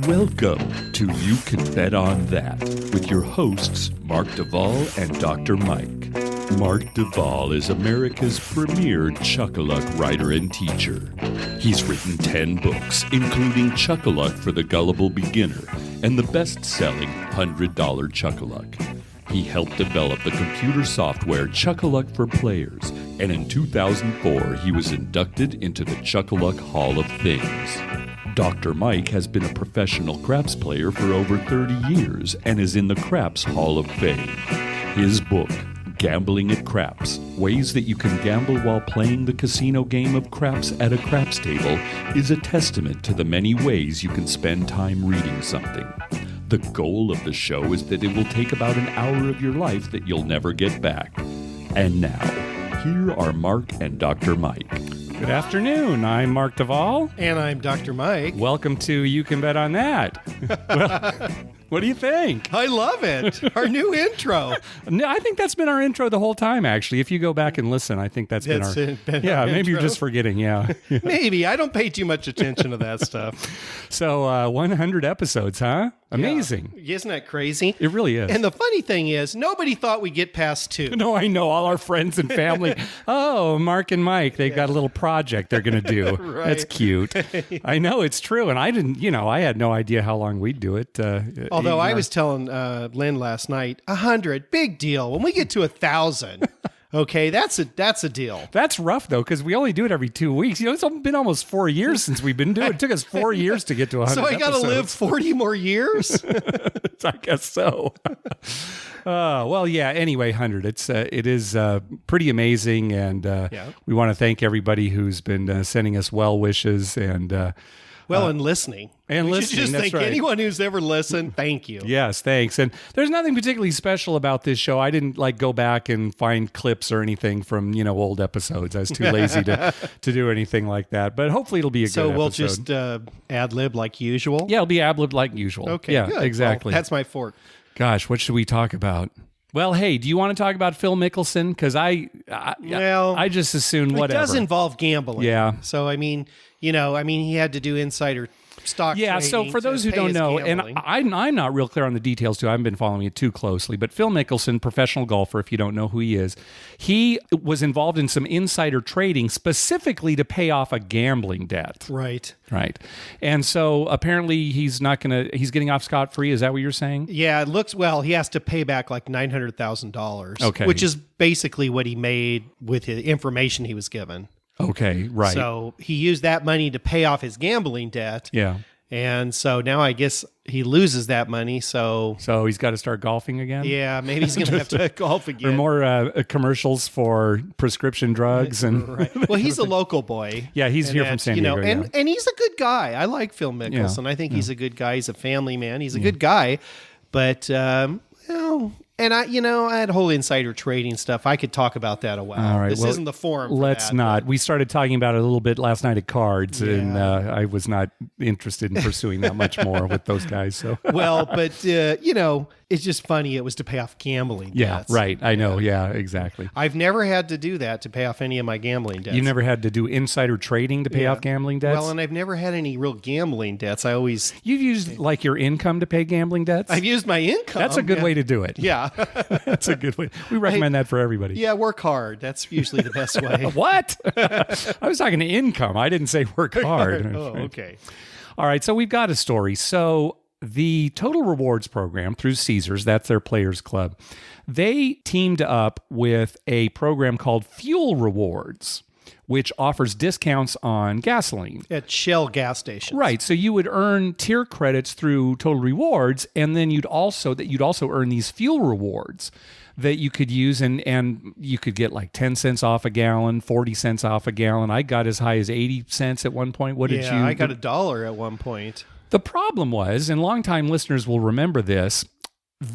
Welcome to You Can Bet on That with your hosts, Mark Duvall and Dr. Mike. Mark Duvall is America's premier Chuck-a-Luck writer and teacher. He's written 10 books, including Chuck-a-Luck for the Gullible Beginner and the best-selling $100 Chuck-a-Luck. He helped develop the computer software Chuck-a-Luck for Players, and in 2004 he was inducted into the Chuck-a-Luck Hall of Things. Dr. Mike has been a professional craps player for over 30 years and is in the Craps Hall of Fame. His book, Gambling at Craps, Ways That You Can Gamble While Playing the Casino Game of Craps at a Craps Table, is a testament to the many ways you can spend time reading something. The goal of the show is that it will take about an hour of your life that you'll never get back. And now, here are Mark and Dr. Mike. Good afternoon. I'm Mark Duvall. And I'm Dr. Mike. Welcome to You Can Bet on That. Well, what do you think? I love it. Our new intro. No, I think that's been our intro the whole time, actually. If you go back and listen, I think that's been our maybe you're just forgetting, yeah. Maybe. I don't pay too much attention to that stuff. So 100 episodes, huh? Amazing. Yeah. Isn't that crazy? It really is. And the funny thing is, nobody thought we'd get past 2. No, I know. All our friends and family. Oh, Mark and Mike, they've got a little project they're going to do. Right. That's cute. I know, it's true. And I didn't, I had no idea how long we'd do it. Although I was telling Lynn last night, 100, big deal. When we get to 1,000, okay, that's a deal. That's rough, though, because we only do it every 2 weeks. It's been almost 4 years since we've been doing it. It took us 4 years to get to 100 So I got to live 40 more years? I guess so. Well, yeah, anyway, 100. It is pretty amazing, and we want to thank everybody who's been sending us well wishes and... and listening. And we listening, just that's thank right. anyone who's ever listened. Thank you. Yes, thanks. And there's nothing particularly special about this show. I didn't go back and find clips or anything from old episodes. I was too lazy to do anything like that. But hopefully it'll be a good episode. So we'll just ad-lib like usual? Yeah, it'll be ad-lib like usual. Okay, yeah, good. Exactly. Well, that's my fork. Gosh, what should we talk about? Well, hey, do you want to talk about Phil Mickelson? Because I just assume whatever. It does involve gambling. Yeah. So, I mean, he had to do insider stock Yeah, so trading for those to who pay don't his know, gambling. and I'm not real clear on the details too, I haven't been following it too closely, but Phil Mickelson, professional golfer, if you don't know who he is, he was involved in some insider trading specifically to pay off a gambling debt. Right. Right. And so apparently he's getting off scot-free, is that what you're saying? Yeah, it looks, he has to pay back like $900,000, okay, which is basically what he made with the information he was given. Okay, right. So he used that money to pay off his gambling debt. Yeah. And so now I guess he loses that money. So he's got to start golfing again? Yeah, maybe he's going to have to golf again. Or more commercials for prescription drugs. And right. Well, he's a local boy. Yeah, he's here from San Diego. And he's a good guy. I like Phil Mickelson. Yeah. I think he's a good guy. He's a family man. He's a good guy. But, and I had whole insider trading stuff. I could talk about that a while. All right, This isn't the forum for let's that, not. but- We started talking about it a little bit last night at Cards, and I was not interested in pursuing that much more with those guys. So Well, but, it's just funny. It was to pay off gambling debts. Right. I know. Yeah, exactly. I've never had to do that to pay off any of my gambling debts. You never had to do insider trading to pay off gambling debts? Well, and I've never had any real gambling debts. You've used like your income to pay gambling debts? I've used my income. That's a good way to do it. Yeah. That's a good way. We recommend that for everybody. Yeah, work hard. That's usually the best way. What? I was talking to income. I didn't say work hard. Oh, okay. All right. So we've got a story. So the Total Rewards program through Caesars, that's their players club, they teamed up with a program called Fuel Rewards, which offers discounts on gasoline. At Shell gas stations. Right. So you would earn tier credits through Total Rewards, and then you'd also earn these fuel rewards that you could use, and you could get like 10 cents off a gallon, 40 cents off a gallon. I got as high as 80 cents at one point. What did you? I got $1 at one point. The problem was, and longtime listeners will remember this,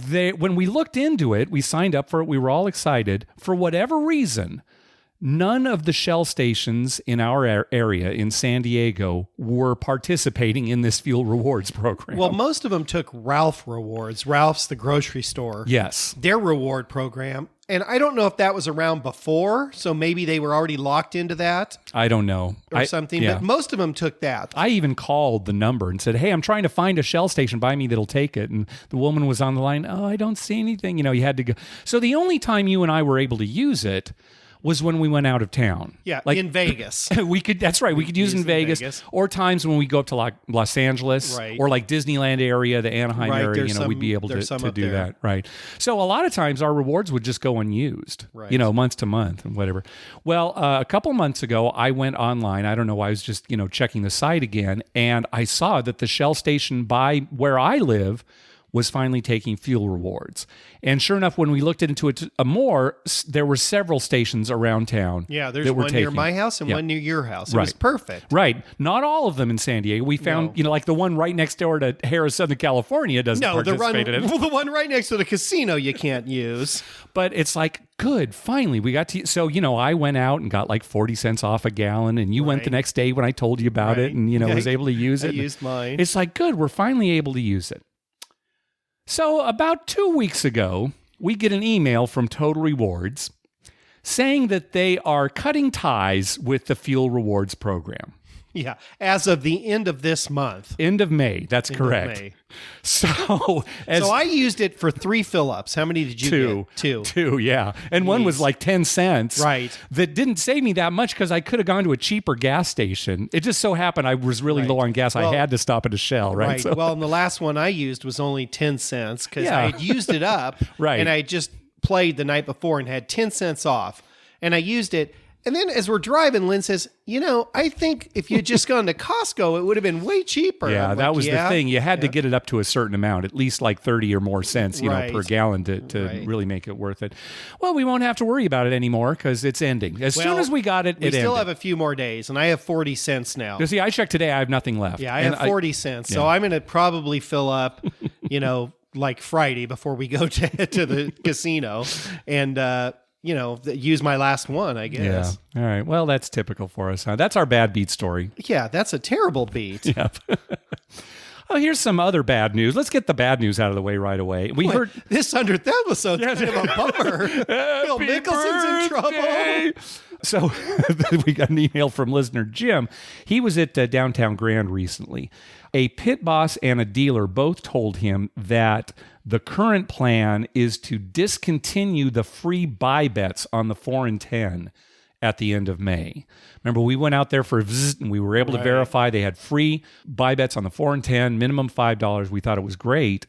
when we looked into it, we signed up for it, we were all excited. For whatever reason, none of the Shell stations in our area in San Diego were participating in this fuel rewards program. Well, most of them took Ralph rewards. Ralph's the grocery store. Yes. Their reward program. And I don't know if that was around before, so maybe they were already locked into that I don't know. or something. Yeah. But most of them took that. I even called the number and said, "Hey, I'm trying to find a Shell station by me that'll take it." And the woman was on the line. "Oh, I don't see anything." You know, you had to go. So the only time you and I were able to use it was when we went out of town. Yeah, like in Vegas. we could. That's right. We could use in Vegas, or times when we go up to like Los Angeles, Right. or like Disneyland area, the Anaheim Right, area. there's You know, we'd be some- able there's to some up do there. that. Right. So a lot of times our rewards would just go unused. Right. You know, month to month and whatever. Well, a couple months ago, I went online. I don't know why. I was just checking the site again, and I saw that the Shell station by where I live was finally taking fuel rewards. And sure enough, when we looked into it more, there were several stations around town. Yeah, there's that were one near taking. my house and Yeah. one near your house. It Right. was perfect. Right. Not all of them in San Diego. We found, No. like the one right next door to Harris, Southern California doesn't No, participate in it. the one right next to the casino you can't use. But it's like, good, finally, we got to. So, I went out and got like 40 cents off a gallon, and you went the Right. next day when I told you about it, Right. and, Yeah, was able to use I it. used mine. It's like, good, we're finally able to use it. So, about 2 weeks ago, we get an email from Total Rewards saying that they are cutting ties with the Fuel Rewards program. Yeah, as of the end of this month. End of May. That's End of correct. May. So, as So I used it for 3 fill-ups. How many did you get? Two. Yeah. And one was Jeez. like 10 cents. Right. That didn't save me that much because I could have gone to a cheaper gas station. It just so happened I was really Right. low on gas. Well- I had to stop at a Shell, right? Right. So- Well, and the last one I used was only 10 cents because Yeah. I had used it up. Right. And I just played the night before and had 10 cents off. And I used it. And then as we're driving, Lynn says, I think if you had just gone to Costco, it would have been way cheaper. yeah, I'm that like, was "Yeah." the thing. You had to get it up to a certain amount, at least like 30 or more cents, Right. per gallon to Right. really make it worth it. Well, we won't have to worry about it anymore because it's ending. As soon Well, as we got it, We it still ended. have a few more days, and I have 40 cents now. You see, I checked today. I have nothing left. Yeah, I And have 40 cents. So yeah. I'm going to probably fill up, like Friday before we go to the casino and, use my last one, I Yeah. guess. All right. Well, that's typical for us. Huh? That's our bad beat story. Yeah, that's a terrible beat. Yep. Oh, here's some other bad news. Let's get the bad news out of the way right away. We heard This 100th episode's kind of a bummer. Bill Mickelson's in trouble. So we got an email from listener Jim. He was at Downtown Grand recently. A pit boss and a dealer both told him that the current plan is to discontinue the free buy bets on the 4 and 10 at the end of May. Remember, we went out there for a visit and we were able to verify they had free buy bets on the 4 and 10, minimum $5. We thought it was great.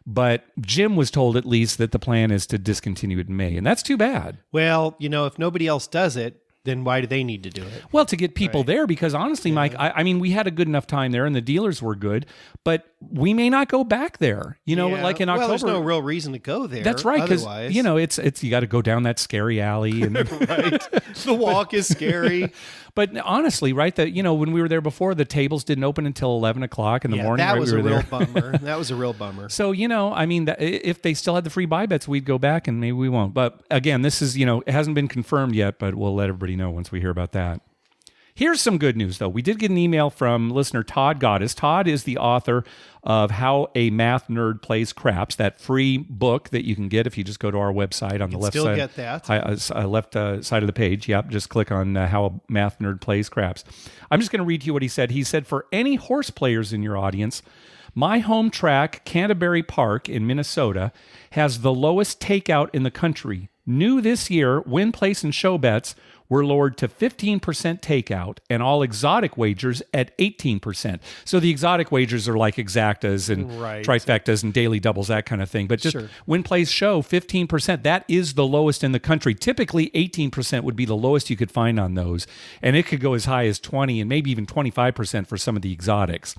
But Jim was told at least that the plan is to discontinue it in May. And that's too bad. Well, if nobody else does it, then why do they need to do it? Well, to get people there, because honestly, Mike, I mean, we had a good enough time there and the dealers were good, but we may not go back there, Yeah. like in October. Well, there's no real reason to go there. That's right, because otherwise. it's you got to go down that scary alley, and Right. The walk is scary. but honestly, right, that when we were there before, the tables didn't open until 11:00 in the morning. That right, was we a were real there. bummer. That was a real bummer. So I mean, if they still had the free buy bets, we'd go back, and maybe we won't. But again, this is it hasn't been confirmed yet, but we'll let everybody know once we hear about that. Here's some good news, though. We did get an email from listener Todd Goddess. Todd is the author of How a Math Nerd Plays Craps, that free book that you can get if you just go to our website on the left still side. get that. Left side of the page. Yep, just click on How a Math Nerd Plays Craps. I'm just going to read to you what he said. He said, for any horse players in your audience, my home track, Canterbury Park in Minnesota, has the lowest takeout in the country. New this year, win, place, and show bets were lowered to 15% takeout and all exotic wagers at 18%. So the exotic wagers are like exactas and Right. trifectas and daily doubles, that kind of thing. But just Sure. win, place, show, 15%. That is the lowest in the country. Typically, 18% would be the lowest you could find on those. And it could go as high as 20 and maybe even 25% for some of the exotics.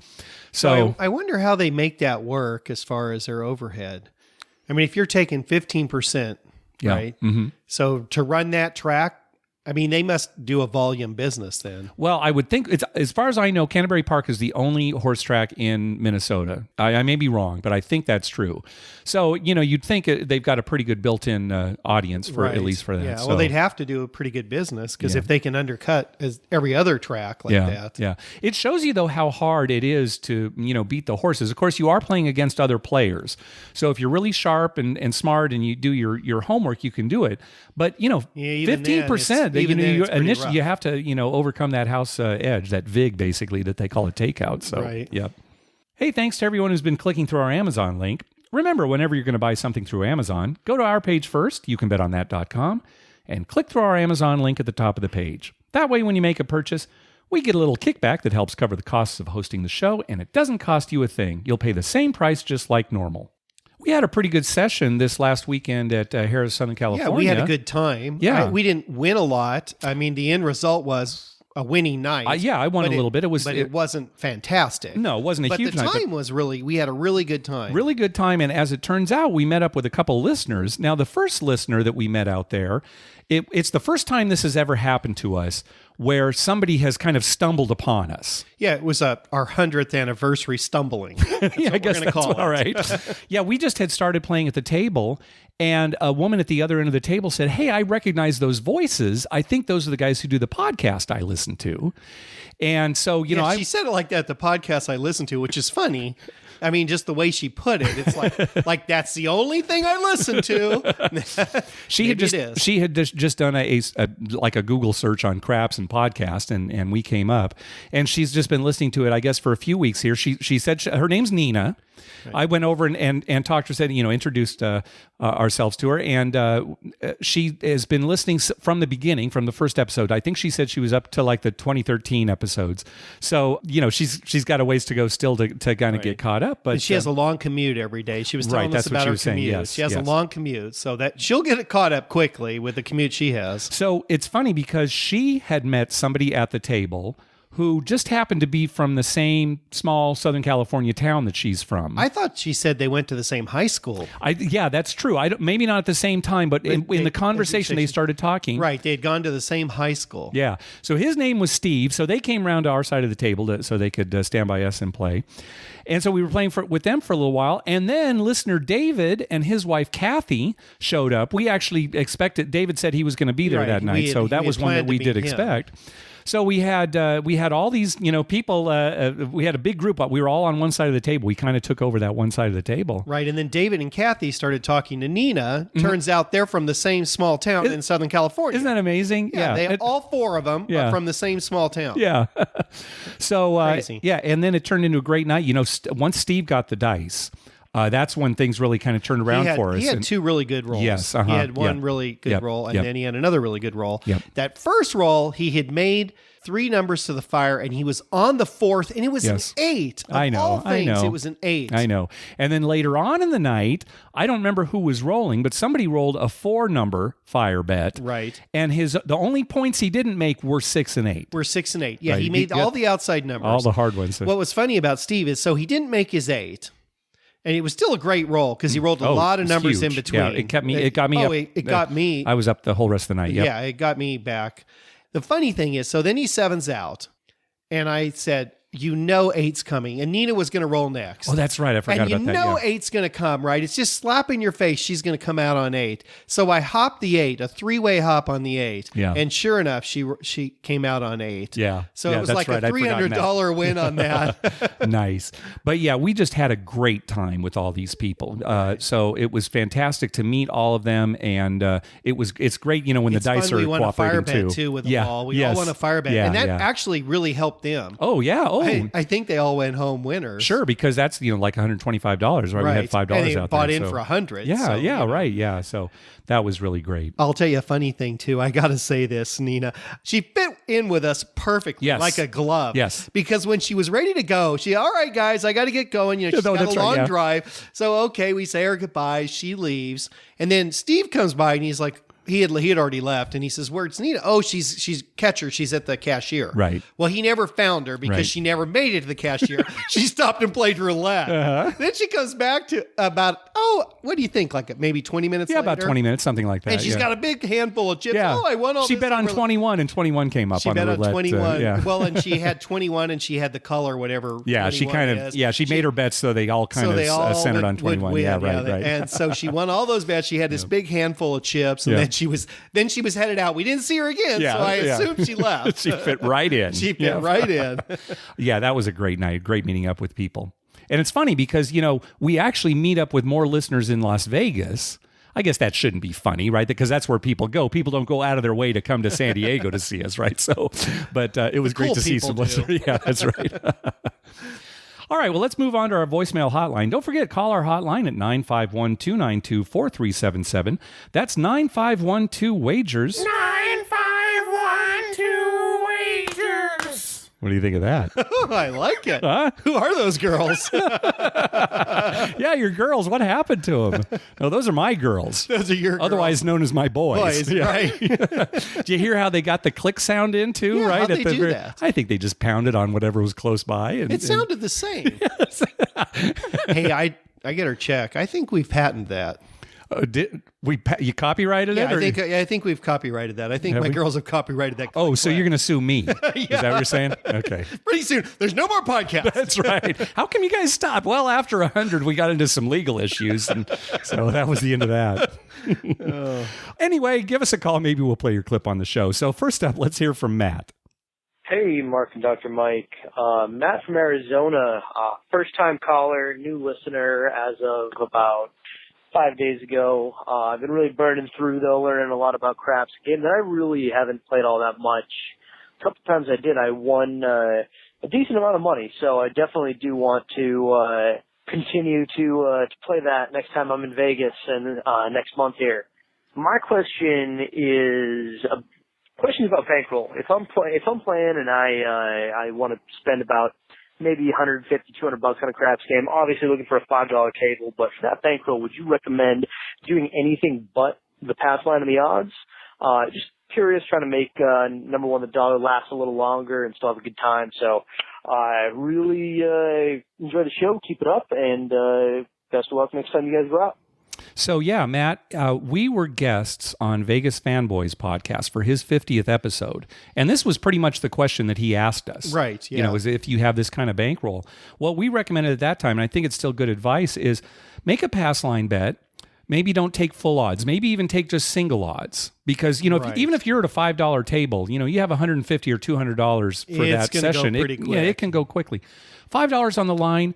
So I wonder how they make that work as far as their overhead. I mean, if you're taking 15%, Yeah. right? So to run that track, I mean, they must do a volume business then. Well, I would think it's, as far as I know, Canterbury Park is the only horse track in Minnesota. I may be wrong, but I think that's true. So, you'd think they've got a pretty good built-in audience for at least for that. Yeah, So, well, they'd have to do a pretty good business because if they can undercut as every other track like that. Yeah. It shows you, though, how hard it is to, beat the horses. Of course, you are playing against other players. So if you're really sharp and smart and you do your homework, you can do it. But, even 15%, then, it's pretty initially rough. you have to, overcome that house edge, that VIG, basically, that they call a takeout. So, Right. Yep. Hey, thanks to everyone who's been clicking through our Amazon link. Remember, whenever you're going to buy something through Amazon, go to our page first, youcanbetonthat.com, and click through our Amazon link at the top of the page. That way, when you make a purchase, we get a little kickback that helps cover the costs of hosting the show, and it doesn't cost you a thing. You'll pay the same price just like normal. We had a pretty good session this last weekend at Harrah's, Southern California. Yeah, we had a good time. Yeah. We didn't win a lot. I mean, the end result was a winning night. I won a little bit. It wasn't fantastic. No, it wasn't a huge night. But the time was we had a really good time. Really good time. And as it turns out, we met up with a couple listeners. Now, the first listener that we met out there, it's the first time this has ever happened to us where somebody has kind of stumbled upon us. Yeah, it was our 100th anniversary stumbling. Yeah, I guess that's all right. Yeah, we just had started playing at the table, and a woman at the other end of the table said, "Hey, I recognize those voices. I think those are the guys who do the podcast I listen to." And so, she said it like that, the podcast I listen to, which is funny. I mean, just the way she put it, it's like that's the only thing I listen to. She had just done a Google search on craps and podcast, and we came up, and she's just been listening to it, I guess, for a few weeks here. She said her name's Nina. Right. I went over and talked to her, said, introduced ourselves to her, and she has been listening from the beginning, from the first episode. I think she said she was up to like the 2013 episodes. So, she's got a ways to go still to kind of get caught up. But and she has a long commute every day. She was telling us about her commute. Yes, she has a long commute, so that she'll get it caught up quickly with the commute she has. So it's funny because she had met somebody at the table who just happened to be from the same small Southern California town that she's from. I thought she said they went to the same high school. Yeah, that's true. Maybe not at the same time, but in the conversation they started talking. Right, they had gone to the same high school. Yeah, so his name was Steve, so they came around to our side of the table so they could stand by us and play. And so we were playing with them for a little while, and then listener David and his wife Kathy showed up. We actually expected, David said he was going to be there that night, so that was one that we did expect. So we had all these people. We had a big group. We were all on one side of the table. We kind of took over that one side of the table. Right, and then David and Kathy started talking to Nina. Turns out they're from the same small town in Southern California. Isn't that amazing? Yeah. All four of them are from the same small town. Yeah. So crazy. Yeah, and then it turned into a great night. Once Steve got the dice. That's when things really kind of turned around for us. He had two really good rolls. Yes, he had one really good roll, and then he had another really good roll. That first roll, he had made 3 numbers to the fire, and he was on the 4th, and it was an 8. I know. All things, it was an 8. I know. And then later on in the night, I don't remember who was rolling, but somebody rolled a 4-number fire bet. Right. And the only points he didn't make were 6 and 8. Were 6 and 8. Yeah, right. he made all the outside numbers. All the hard ones. What was funny about Steve is, so he didn't make his 8. And it was still a great roll because he rolled a lot of numbers in between. Yeah, it got me. I was up the whole rest of the night. Yep. Yeah, it got me back. The funny thing is, so then he 7s out, and I said, 8's coming, and Nina was going to roll next. Oh, that's right. I forgot about that. And 8's going to come, right? It's just slap in your face. She's going to come out on 8. So I hopped the 8, a 3-way hop on the 8. Yeah. And sure enough, she came out on 8. Yeah. So it was like a $300 win on that. Nice. But yeah, we just had a great time with all these people. So it was fantastic to meet all of them, and it's great, when the dice are cooperating too. We won a fire bet too with them all. We all won a fire bet, and that actually really helped them. Oh yeah. I think they all went home winners. Sure, because that's like $125, right? We had $5 and they out bought there. in for $100. Yeah, right. Yeah, so that was really great. I'll tell you a funny thing too. I got to say this, Nina. She fit in with us perfectly, like a glove. Yes. Because when she was ready to go, all right, guys, I got to get going. She's got a long drive. So okay, we say her goodbyes. She leaves, and then Steve comes by and he's like, he had already left, and he says, "Where's Nina?" "Oh, she's catcher. She's at the cashier." Right. Well, he never found her because she never made it to the cashier. She stopped and played roulette. Then she comes back to about, what do you think? Like maybe 20 minutes later? About 20 minutes, something like that. And she's got a big handful of chips. Yeah. "Oh, I won all She this." bet on 21, and 21 came up She on bet the on roulette. 21. Well, and she had 21, and she had the color, whatever. Yeah, she 21 is. she made her bets so they all kind of centered on 21. Win, yeah, right. And so she won all those bets. She had this big handful of chips, and then she was headed out. We didn't see her again, so I assumed she left. She fit right in. She fit right in. Yeah, that was a great night. Great meeting up with people. And it's funny because, we actually meet up with more listeners in Las Vegas. I guess that shouldn't be funny, right? Because that's where people go. People don't go out of their way to come to San Diego to see us, right? So, but it was great to see some listeners. Yeah, that's right. All right, well, let's move on to our voicemail hotline. Don't forget, call our hotline at 951-292-4377. That's 9512-WAGERS. 9512-WAGERS. What do you think of that? I like it. Huh? Who are those girls? Yeah, your girls. What happened to them? No, those are my girls. Those are your Otherwise known as my boys. Yeah. Right. Do you hear how they got the click sound in too? Yeah, right? how'd they do that? I think they just pounded on whatever was close by. And, It sounded the same. Hey, I get her check. I think we've patented that. You copyrighted Yeah, it? I think we've copyrighted that. I think my girls have copyrighted that. Oh, so you're going to sue me? Is that what you're saying? Okay. Pretty soon, there's no more podcasts. That's right. How come you guys stopped? Well, after 100, we got into some legal issues, and so that was the end of that. Anyway, give us a call. Maybe we'll play your clip on the show. So first up, let's hear from Matt. Hey, Mark and Dr. Mike. Matt from Arizona, first-time caller, new listener as of about 5 days ago. I've been really burning through, though, learning a lot about craps. A game that I really haven't played all that much. A couple times I did, I won a decent amount of money, so I definitely do want to continue to play that next time I'm in Vegas and next month here. My question is questions about bankroll. If I'm playing and I want to spend about maybe $150, $200 on a craps game, obviously looking for a $5 table, but for that bankroll, would you recommend doing anything but the pass line and the odds? Just curious, trying to make number one, the dollar last a little longer and still have a good time. So I really enjoy the show. Keep it up, and best of luck next time you guys go out. So, yeah, Matt, we were guests on Vegas Fanboys podcast for his 50th episode. And this was pretty much the question that he asked us. Right, yeah. Is if you have this kind of bankroll. What we recommended at that time, and I think it's still good advice, is make a pass line bet. Maybe don't take full odds. Maybe even take just single odds. Because, even if you're at a $5 table, you have $150 or $200 for that session. Go pretty quick. Yeah, it can go quickly. $5 on the line,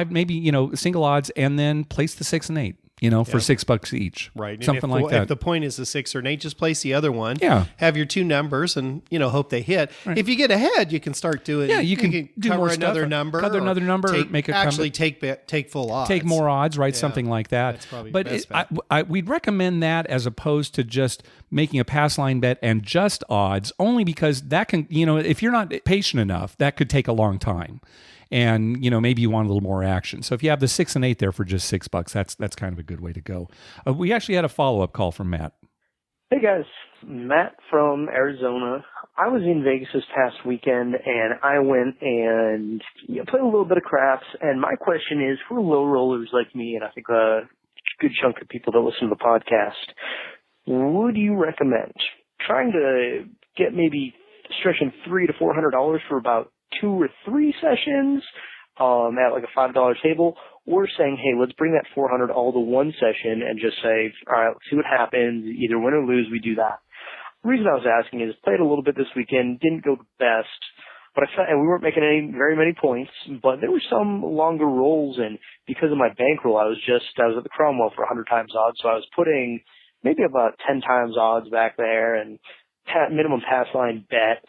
maybe single odds, and then place the 6 and 8. For $6 each. Right. Something like that. If the point is a 6 or an 8, just place the other one. Yeah. Have your two numbers and, hope they hit. Right. If you get ahead, you can start doing, you can do cover more another stuff. number. Cover another number. Take full odds. Take more odds, right? Yeah. Something like that. That's probably but the best we'd recommend that as opposed to just making a pass line bet and just odds, only because that can, if you're not patient enough, that could take a long time. And, maybe you want a little more action. So if you have the 6 and 8 there for just $6, that's kind of a good way to go. We actually had a follow-up call from Matt. Hey, guys. Matt from Arizona. I was in Vegas this past weekend, and I went and played a little bit of craps. And my question is, for low rollers like me, and I think a good chunk of people that listen to the podcast, would you recommend trying to get maybe stretching $300 to $400 for about 2 or 3 sessions at like a $5 table, or saying, hey, let's bring that $400 all to one session and just say, all right, let's see what happens. Either win or lose, we do that. The reason I was asking is played a little bit this weekend, didn't go the best, but and we weren't making very many points, but there were some longer rolls, and because of my bankroll, I was at the Cromwell for 100 times odds, so I was putting maybe about 10 times odds back there and minimum pass line bet.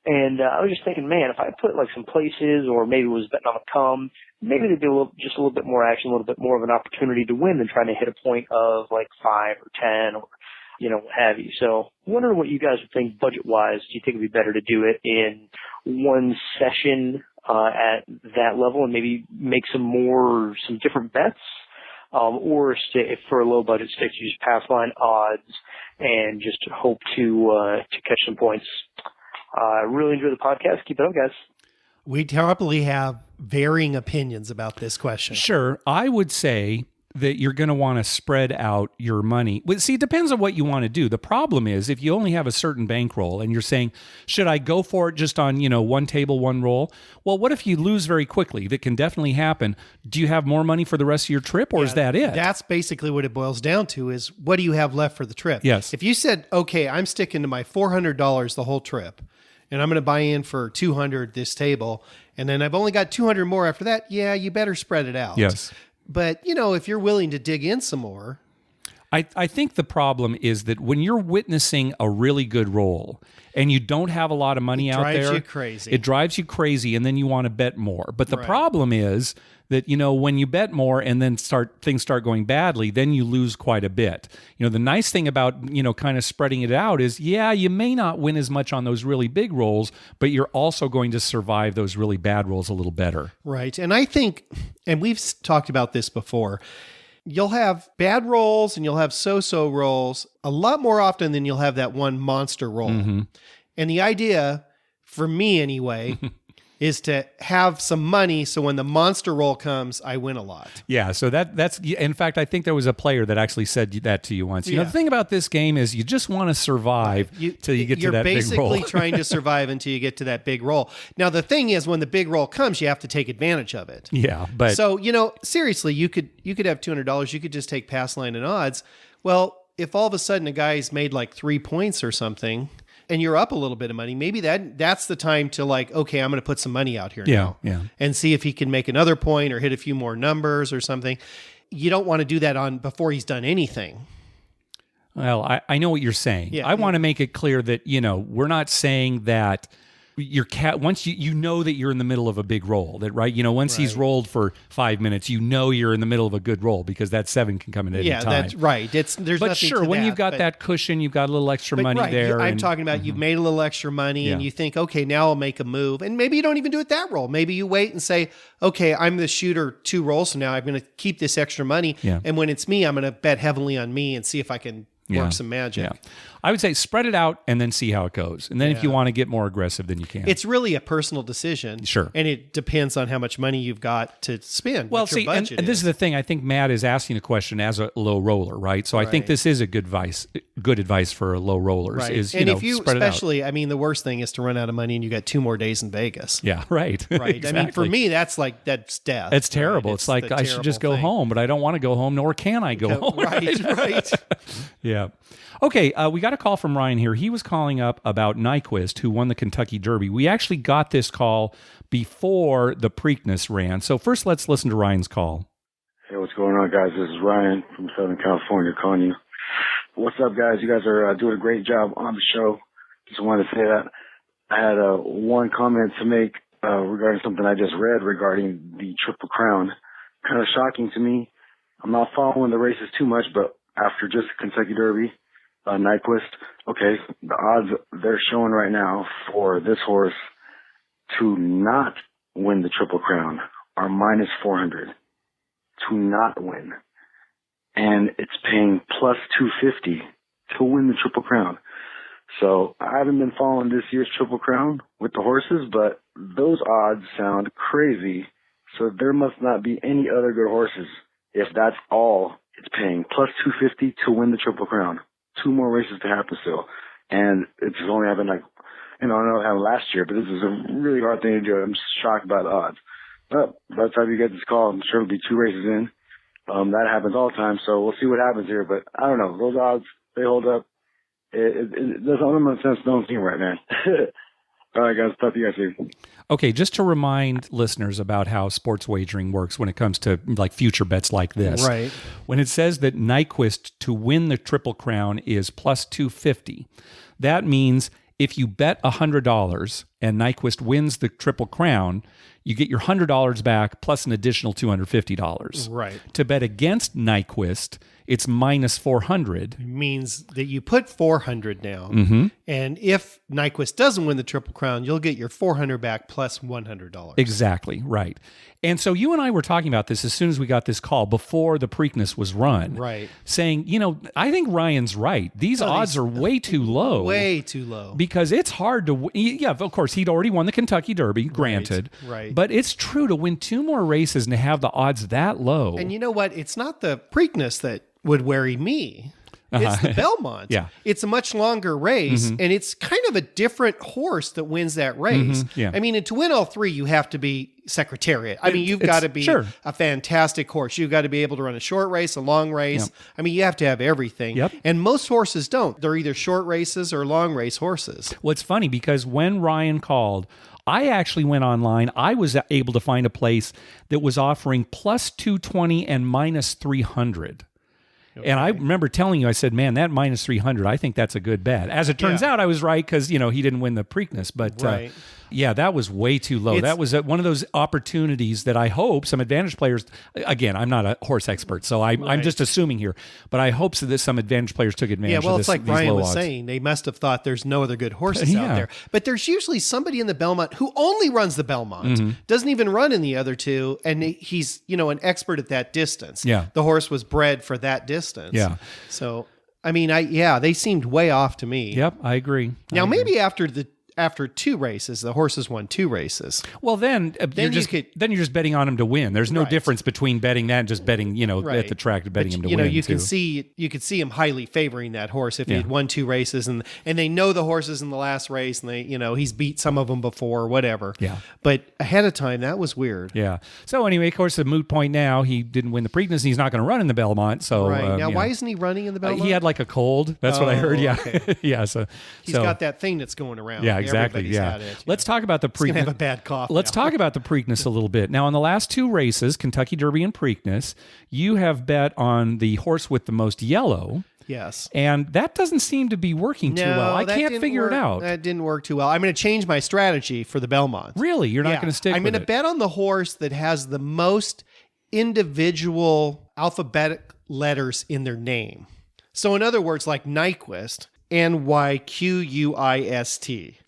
And I was just thinking, man, if I put like some places, or maybe was betting on the come, maybe there'd be just a little bit more action, a little bit more of an opportunity to win than trying to hit a point of like 5 or 10 or, what have you. So wondering what you guys would think budget-wise. Do you think it'd be better to do it in one session at that level and maybe make some different bets? or for a low budget stick, use pass line odds and just hope to catch some points. I really enjoy the podcast. Keep it up, guys. We probably have varying opinions about this question. Sure. I would say that you're going to want to spread out your money. Well, see, it depends on what you want to do. The problem is if you only have a certain bankroll and you're saying, should I go for it just on, one table, one roll? Well, what if you lose very quickly? That can definitely happen. Do you have more money for the rest of your trip, or is that it? That's basically what it boils down to, is what do you have left for the trip? Yes. If you said, okay, I'm sticking to my $400 the whole trip, and I'm going to buy in for $200 this table, and then I've only got $200 more after that, yeah, you better spread it out. Yes. But, if you're willing to dig in some more. I think the problem is that when you're witnessing a really good roll and you don't have a lot of money out there, drives you crazy. It drives you crazy, and then you want to bet more. But the problem is that, when you bet more and then things start going badly, then you lose quite a bit. The nice thing about, kind of spreading it out is, you may not win as much on those really big rolls, but you're also going to survive those really bad rolls a little better. Right. And I think, and we've talked about this before, you'll have bad rolls and you'll have so-so rolls a lot more often than you'll have that one monster roll. Mm-hmm. And the idea, for me anyway, is to have some money so when the monster roll comes, I win a lot. Yeah, so that's in fact, I think there was a player that actually said that to you once. The thing about this game is you just want to survive till you get to that big roll. You're basically trying to survive until you get to that big roll. Now, the thing is, when the big roll comes, you have to take advantage of it. Yeah, but so, seriously, you could have $200. You could just take pass line and odds. Well, if all of a sudden a guy's made like 3 points or something, and you're up a little bit of money, maybe that's the time to okay, I'm going to put some money out here now and see if he can make another point or hit a few more numbers or something. You don't want to do that before he's done anything. Well, I know what you're saying. Yeah, I want to make it clear that, we're not saying that once you know that you're in the middle of a big roll, that once he's rolled for 5 minutes, you're in the middle of a good roll, because that 7 can come at any time. Yeah, that's right. There's but nothing sure, to when that, you've got that cushion, you've got a little extra money there. I'm talking about you've made a little extra money and you think, okay, now I'll make a move. And maybe you don't even do it that roll. Maybe you wait and say, okay, I'm the shooter 2 rolls, so now I'm going to keep this extra money. Yeah. And when it's me, I'm going to bet heavily on me and see if I can work some magic. Yeah. I would say spread it out and then see how it goes. And then if you want to get more aggressive, then you can. It's really a personal decision. Sure. And it depends on how much money you've got to spend. Well, see, and this is the thing. I think Matt is asking the question as a low roller, right? So I think this is a good advice for low rollers. Right. Is, and if you, spread especially, the worst thing is to run out of money and you got 2 more days in Vegas. Yeah, right. Right. Exactly. For me, that's death. It's terrible. Right? It's like I should just go home, but I don't want to go home, nor can I go home. Right. Yeah. Okay, we got a call from Ryan here. He was calling up about Nyquist, who won the Kentucky Derby. We actually got this call before the Preakness ran. So first, let's listen to Ryan's call. Hey, what's going on, guys? This is Ryan from Southern California calling you. What's up, guys? You guys are doing a great job on the show. Just wanted to say that I had one comment to make regarding something I just read regarding the Triple Crown. Kind of shocking to me. I'm not following the races too much, but after just the Kentucky Derby, Nyquist, okay, the odds they're showing right now for this horse to not win the Triple Crown are minus 400 to not win. And it's paying plus 250 to win the Triple Crown. So I haven't been following this year's Triple Crown with the horses, but those odds sound crazy. So there must not be any other good horses if that's all it's paying. Plus 250 to win the Triple Crown. 2 more races to happen still. And it's only happened I know it happened last year, but this is a really hard thing to do. I'm shocked by the odds. But by the time you get this call, I'm sure it'll be 2 races in. That happens all the time, so we'll see what happens here. But I don't know. Those odds, they hold up. It doesn't make sense. Don't seem right, man. All right, guys. Talk to you guys soon. Okay, just to remind listeners about how sports wagering works when it comes to future bets like this. Right. When it says that Nyquist to win the Triple Crown is plus 250, that means if you bet $100 and Nyquist wins the Triple Crown, you get your $100 back plus an additional $250. Right. To bet against Nyquist, it's minus $400. Means that you put $400 down, and if Nyquist doesn't win the Triple Crown, you'll get your $400 back plus $100. Exactly, right. And so you and I were talking about this as soon as we got this call before the Preakness was run. Right. Saying, I think Ryan's right. These odds are way too low. Way too low. Because it's hard to yeah, of course, he'd already won the Kentucky Derby, granted. Right. But it's true to win 2 more races and to have the odds that low. And you know what? It's not the Preakness that would worry me. It's the Belmont. Yeah. It's a much longer race, and it's kind of a different horse that wins that race. Yeah. I mean, and to win all 3, you have to be Secretariat. I mean, you've got to be a fantastic horse. You've got to be able to run a short race, a long race. Yep. I mean, you have to have everything. Yep. And most horses don't. They're either short races or long race horses. Well, it's funny because when Ryan called, I actually went online. I was able to find a place that was offering plus 220 and minus 300. Okay. And I remember telling you, I said, man, that minus 300, I think that's a good bet. As it turns out, I was right because, he didn't win the Preakness. But yeah, that was way too low. That was one of those opportunities that I hope some advantage players, again, I'm not a horse expert, so I'm just assuming here, but I hope that some advantage players took advantage of this. Yeah, well, it's like Ryan was odds. saying. They must have thought there's no other good horses out there. But there's usually somebody in the Belmont who only runs the Belmont, doesn't even run in the other 2, and he's, an expert at that distance. Yeah. The horse was bred for that distance. Yeah. So, I mean, they seemed way off to me. Yep, I agree. Now, maybe after 2 races, the horses won 2 races. Well, then you're just betting on him to win. There's no difference between betting that and just betting, at the track, betting him to win. You could see him highly favoring that horse if he'd won 2 races, and they know the horses in the last race, and he's beat some of them before or whatever. Yeah. But ahead of time, that was weird. Yeah. So anyway, of course, the moot point now, he didn't win the Preakness, and he's not going to run in the Belmont. So now, why isn't he running in the Belmont? He had like a cold. That's what I heard. Yeah. Okay. Yeah. So he's got that thing that's going around. Yeah, exactly. Everybody's had it. Let's talk about the Preakness. He's gonna have a bad cough. Let's talk about the Preakness a little bit. Now, in the last 2 races, Kentucky Derby and Preakness, you have bet on the horse with the most yellow. Yes. And that doesn't seem to be working too well. I can't figure it out. That didn't work too well. I'm going to change my strategy for the Belmont. Really? You're not going to stick with it? I'm going to bet on the horse that has the most individual alphabetic letters in their name. So in other words, like Nyquist, Nyquist.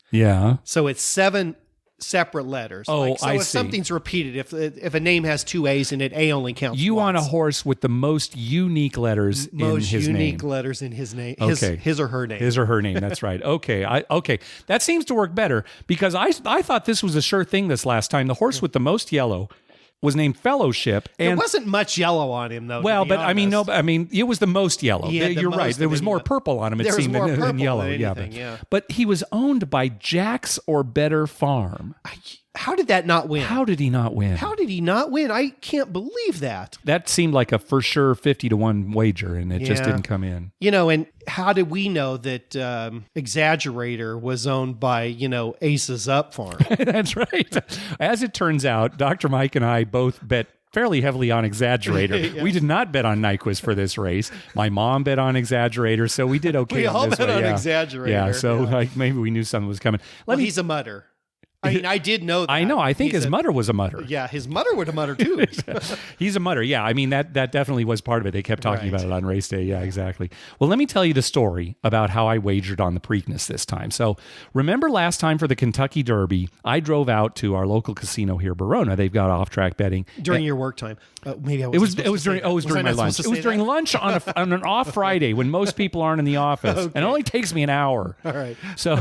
Yeah. So it's 7 separate letters. Oh, so if something's repeated, if a name has 2 A's in it, A only counts You once. want a horse with the most unique letters in his name. Most unique letters in his name. Okay. His or her name. His or her name. That's right. Okay. Okay. That seems to work better because I thought this was a sure thing this last time. The horse with the most yellow was named Fellowship. And there wasn't much yellow on him, though. Well, but honest. I mean, it was the most yellow. You're right. There was more purple on him, it seemed, than yellow. But he was owned by Jack's or Better Farm. How did that not win? How did he not win? How did he not win? I can't believe that. That seemed like a for sure 50-1 wager, and it just didn't come in. And how did we know that Exaggerator was owned by, Aces Up Farm? That's right. As it turns out, Dr. Mike and I both bet fairly heavily on Exaggerator. Yes. We did not bet on Nyquist for this race. My mom bet on Exaggerator, so we did okay. We all this bet way. on Exaggerator. Yeah, so like maybe we knew something was coming. He's a mutter. I mean, I did know that. I know. I think his mutter was a mutter. Yeah, his mutter would have muttered too. He's a mutter. Yeah, I mean, that definitely was part of it. They kept talking about it on race day. Yeah, exactly. Well, let me tell you the story about how I wagered on the Preakness this time. So remember last time for the Kentucky Derby, I drove out to our local casino here, Barona. They've got off-track betting. During your work time. Maybe I It was during my lunch. It was during lunch on an off Friday when most people aren't in the office. Okay. And it only takes me an hour. All right. So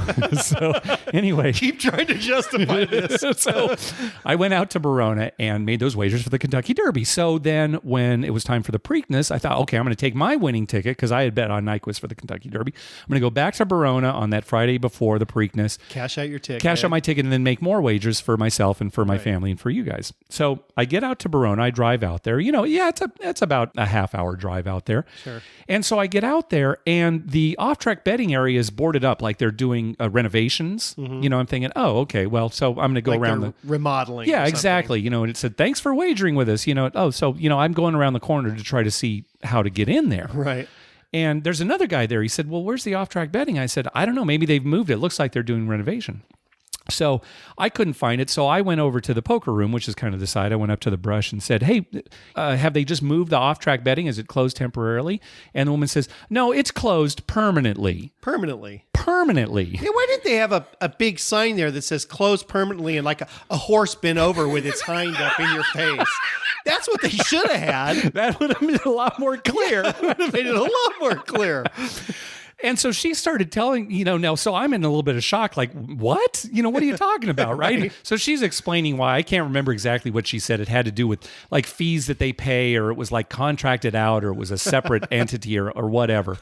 anyway. Keep trying to justify this. So I went out to Barona and made those wagers for the Kentucky Derby. So then when it was time for the Preakness, I thought, okay, I'm going to take my winning ticket because I had bet on Nyquist for the Kentucky Derby. I'm going to go back to Barona on that Friday before the Preakness. Cash out your ticket. Cash out my ticket and then make more wagers for myself and for my family and for you guys. So I get out to Barona. I drive out there. It's about a half-hour drive out there. Sure. And so I get out there and the off-track betting area is boarded up like they're doing renovations. Mm-hmm. I'm thinking, oh, okay, well, so I'm going to go like around the remodeling. Yeah, exactly. And it said, thanks for wagering with us. I'm going around the corner to try to see how to get in there. Right. And there's another guy there. He said, well, where's the off-track betting? I said, I don't know. Maybe they've moved it. Looks like they're doing renovation. So I couldn't find it. So I went over to the poker room, which is kind of the side. I went up to the brush and said, hey, have they just moved the off-track betting? Is it closed temporarily? And the woman says, no, it's closed permanently. Permanently. Permanently. Yeah, why didn't they have a big sign there that says closed permanently and like a horse bent over with its hind up in your face? That's what they should have had. That would have made it a lot more clear. Would have made it a lot more clear. And so she started telling, now, so I'm in a little bit of shock, like, what? What are you talking about, right? Right. So she's explaining why. I can't remember exactly what she said. It had to do with like fees that they pay, or it was like contracted out, or it was a separate entity or whatever.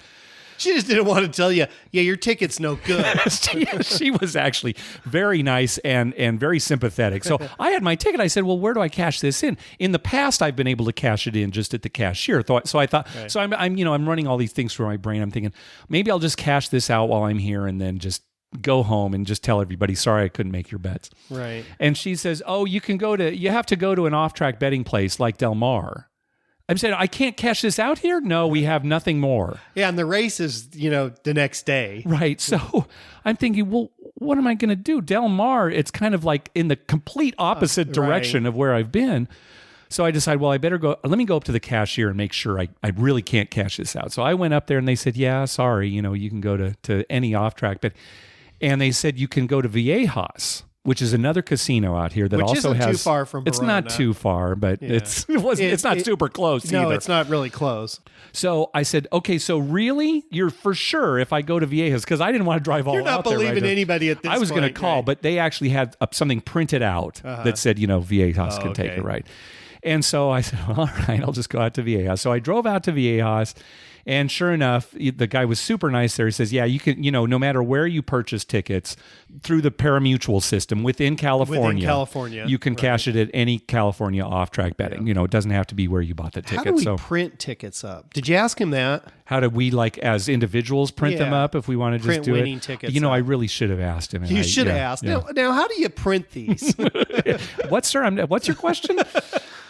She just didn't want to tell you, yeah, your ticket's no good. She was actually very nice and very sympathetic. So I had my ticket. I said, well, where do I cash this in? In the past, I've been able to cash it in just at the cashier. So I thought, Right. so I'm running all these things through my brain. I'm thinking, maybe I'll just cash this out while I'm here and then just go home and just tell everybody, sorry, I couldn't make your bets. Right. And she says, oh, you have to go to an off-track betting place like Del Mar. I'm saying, I can't cash this out here? No, we have nothing more. Yeah, and the race is, the next day. Right. So I'm thinking, well, what am I going to do? Del Mar, it's kind of like in the complete opposite direction of where I've been. So I decided, well, I better go. Let me go up to the cashier and make sure I really can't cash this out. So I went up there and they said, yeah, sorry, you can go to any off-track. And they said, you can go to Viejas, which is another casino out here that Which also isn't has. too far from It's not Verona. too far, but it's not super close No, either. it's not really close. So I said, okay, so really, you're for sure if I go to Viejas, because I didn't want to drive all You're not out there, believing right? anybody at this I was going to point, call, right. but they actually had something printed out that said, Viejas can take okay. it, right? And so I said, all right, I'll just go out to Viejas. So I drove out to Viejas, and sure enough, the guy was super nice there. He says, yeah, you can, no matter where you purchase tickets through the parimutuel system within California, you can cash it at any California off-track betting. It doesn't have to be where you bought the ticket. How do we so print tickets up? Did you ask him that? how do we, like, as individuals print them Yeah. up if we want to just Print do winning it? tickets I up. really should have asked him. and You I- should have yeah, asked. yeah. Now, how do you print these? What's your question?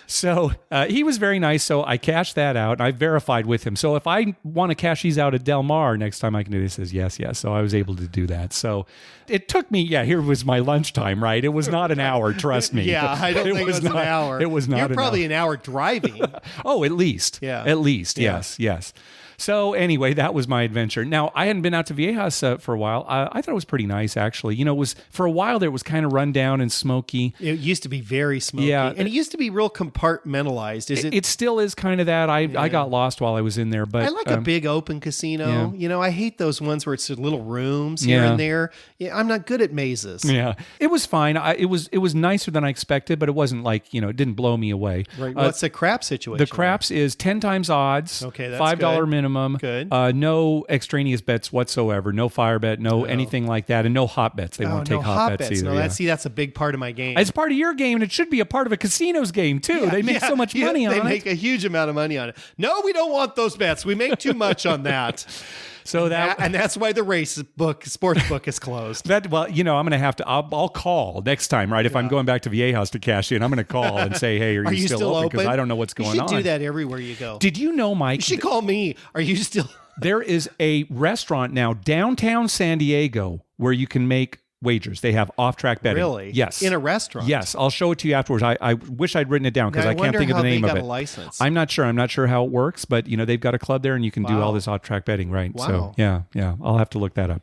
So he was very nice. So I cashed that out. And I verified with him. So if I want to cash these out at Del Mar next time I can do this, he says yes. So I was able to do that. So it took me. Yeah, here was my lunchtime. Right, it was not an hour. Trust me. Yeah, I don't think it was an hour. It was not. You're an probably hour. an hour driving. Oh, at least. Yeah. At least. Yeah. Yes. So anyway, that was my adventure. Now, I hadn't been out to Viejas for a while. I thought it was pretty nice, actually. It was, for a while there, it was kind of run down and smoky. It used to be very smoky. Yeah. And it used to be real compartmentalized. Is it? It still is kind of that. I got lost while I was in there. But I like a big open casino. yeah. I hate those ones where it's little rooms here Yeah. and there. Yeah, I'm not good at mazes. Yeah, it was fine. It was nicer than I expected, but it wasn't like, it didn't blow me away. Right. What's the crap situation? The craps is 10 times odds. Okay, that's $5 good. minimum. Good. No extraneous bets whatsoever. No fire bet. No anything like that, and no hot bets. They won't take hot bets either. No, yeah. that's a big part of my game. It's part of your game, and it should be a part of a casino's game too. They make so much money on They it. make a huge amount of money on it. No, we don't want those bets. We make too much on that. So And that's why the sports book is closed. I'm going to have to. I'll call next time, right? If I'm going back to Viejas to cash in, I'm going to call and say, "Hey, are you still open?" Because I don't know what's going on. You should do that everywhere you go. Did you know, Mike? You should call me. Are you still? There is a restaurant now downtown San Diego where you can make wagers. They have off-track betting. Really? Yes. In a restaurant? Yes. I'll show it to you afterwards. I wish I'd written it down because Now, I can't think of the name how of they it. got a license. I'm not sure. I'm not sure how it works, but they've got a club there and you can do Wow. all this off-track betting, right? Wow. So yeah. I'll have to look that up.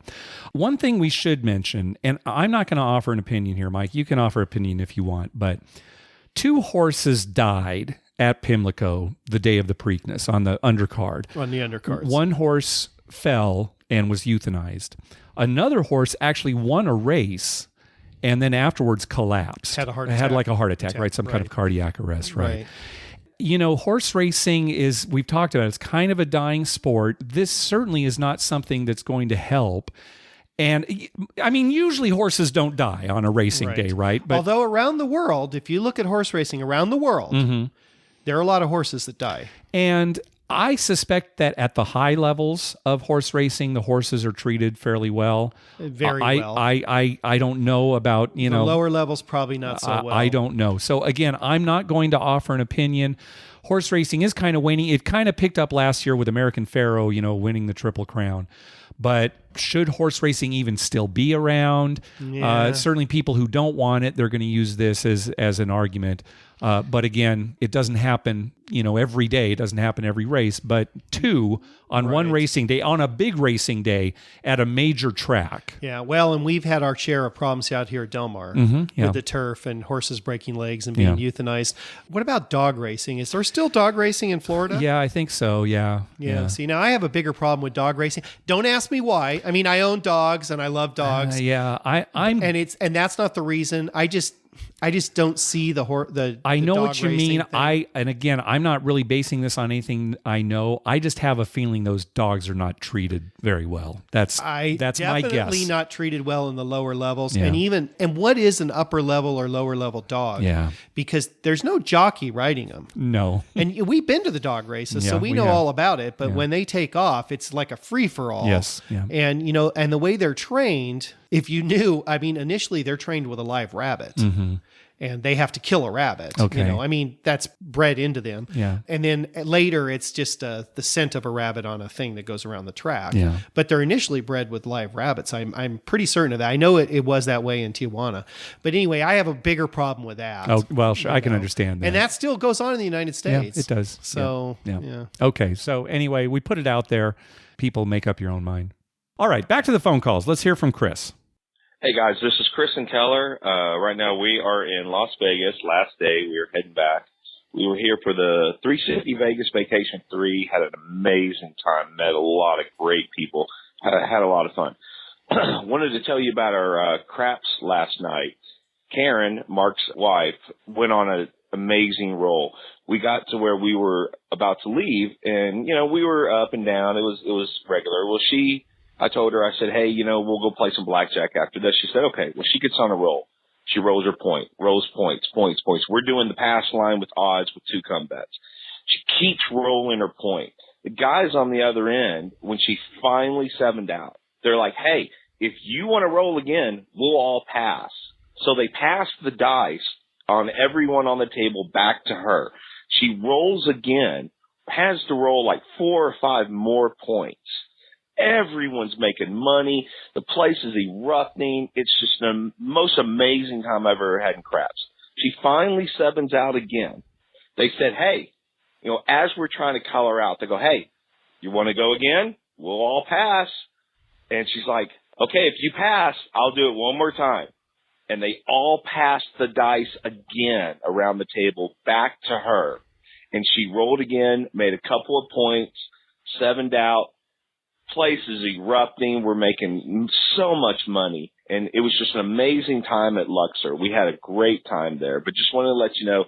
One thing we should mention, and I'm not going to offer an opinion here, Mike. You can offer opinion if you want, but 2 horses died at Pimlico the day of the Preakness on the undercard. On the undercards. One horse fell and was euthanized. Another horse actually won a race and then afterwards collapsed. Had a heart Had attack. like a heart attack, right? Some kind right. of cardiac arrest, right? Right. Horse racing is, we've talked about, it's kind of a dying sport. This certainly is not something that's going to help. And I mean, usually horses don't die on a racing Right. day, right? But Although around the world, if you look at horse racing around the world, Mm-hmm. there are a lot of horses that die. And I suspect that at the high levels of horse racing, the horses are treated fairly well. Very well. I don't know about, The lower levels, probably not so well. I don't know. So again, I'm not going to offer an opinion. horse racing is kind of waning. It kind of picked up last year with American Pharoah, winning the Triple Crown. But should horse racing even still be around? Certainly people who don't want it, they're going to use this as an argument. But again, it doesn't happen, every day. It doesn't happen every race. But two on one racing day, on a big racing day at a major track. Yeah, well, and we've had our share of problems out here at Del Mar with the turf and horses breaking legs and being euthanized. What about dog racing? Is there still dog racing in Florida? Yeah, I think so. Yeah. See, now I have a bigger problem with dog racing. Don't ask me why. I mean, I own dogs and I love dogs. And that's not the reason. I just don't see the I know dog what you mean. thing. And again, I'm not really basing this on anything I know. I just have a feeling those dogs are not treated very well. That's my guess. Definitely not treated well in the lower levels. Yeah. And what is an upper level or lower level dog? Yeah. Because there's no jockey riding them. No. And we've been to the dog races, so Yeah, we we know have. all about it. But when they take off, it's like a free for all. Yes. Yeah. And and the way they're trained, if you knew, initially they're trained with a live rabbit. And they have to kill a rabbit. Okay. That's bred into them. Yeah. And then later it's just the scent of a rabbit on a thing that goes around the track. Yeah. But they're initially bred with live rabbits. I'm pretty certain of that. I know it was that way in Tijuana. But anyway, I have a bigger problem with that. Oh, well, sure. I can understand that. And that still goes on in the United States. Yeah, it does. So, yeah. Okay. So anyway, we put it out there. People make up your own mind. All right. Back to the phone calls. Let's hear from Chris. Hey guys, this is Chris and Keller. Right now we are in Las Vegas. Last day we were heading back. We were here for the 360 Vegas Vacation 3. Had an amazing time. Met a lot of great people. Had a lot of fun. Wanted to tell you about our craps last night. Karen, Mark's wife, went on an amazing roll. We got to where we were about to leave, and we were up and down. It was regular. Well, I told her, I said, hey, we'll go play some blackjack after this. She said, okay. Well, she gets on a roll. She rolls her rolls points. We're doing the pass line with odds with 2 come bets. She keeps rolling her point. The guys on the other end, when she finally 7'd out, they're like, hey, if you want to roll again, we'll all pass. So they pass the dice on everyone on the table back to her. She rolls again, has to roll like 4 or 5 more points. Everyone's making money. The place is erupting. It's just the most amazing time I've ever had in craps. She finally 7's out again. They said, hey, as we're trying to call her out, they go, hey, you want to go again? We'll all pass. And she's like, okay, if you pass, I'll do it one more time. And they all passed the dice again around the table back to her. And she rolled again, made a couple of points, 7'd out. Place is erupting. We're making so much money, and it was just an amazing time at Luxor. We had a great time there, but just wanted to let you know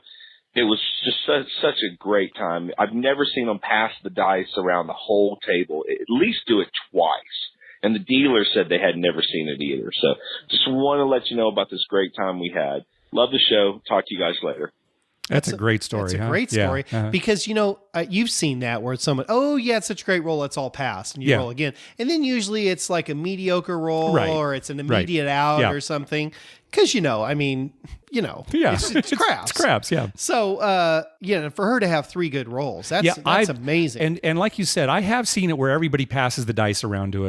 it was just such a great time. I've never seen them pass the dice around the whole table, at least do it twice. And the dealer said they had never seen it either. So just want to let you know about this great time we had. Love the show. Talk to you guys later. That's a great story. That's a great story because you've seen that where it's someone, oh yeah, it's such a great roll, let's all pass, and you roll again, and then usually it's like a mediocre roll or it's an immediate out or something. Because, it's craps. It's craps, yeah. So, for her to have 3 good rolls, that's amazing. And like you said, I have seen it where everybody passes the dice around to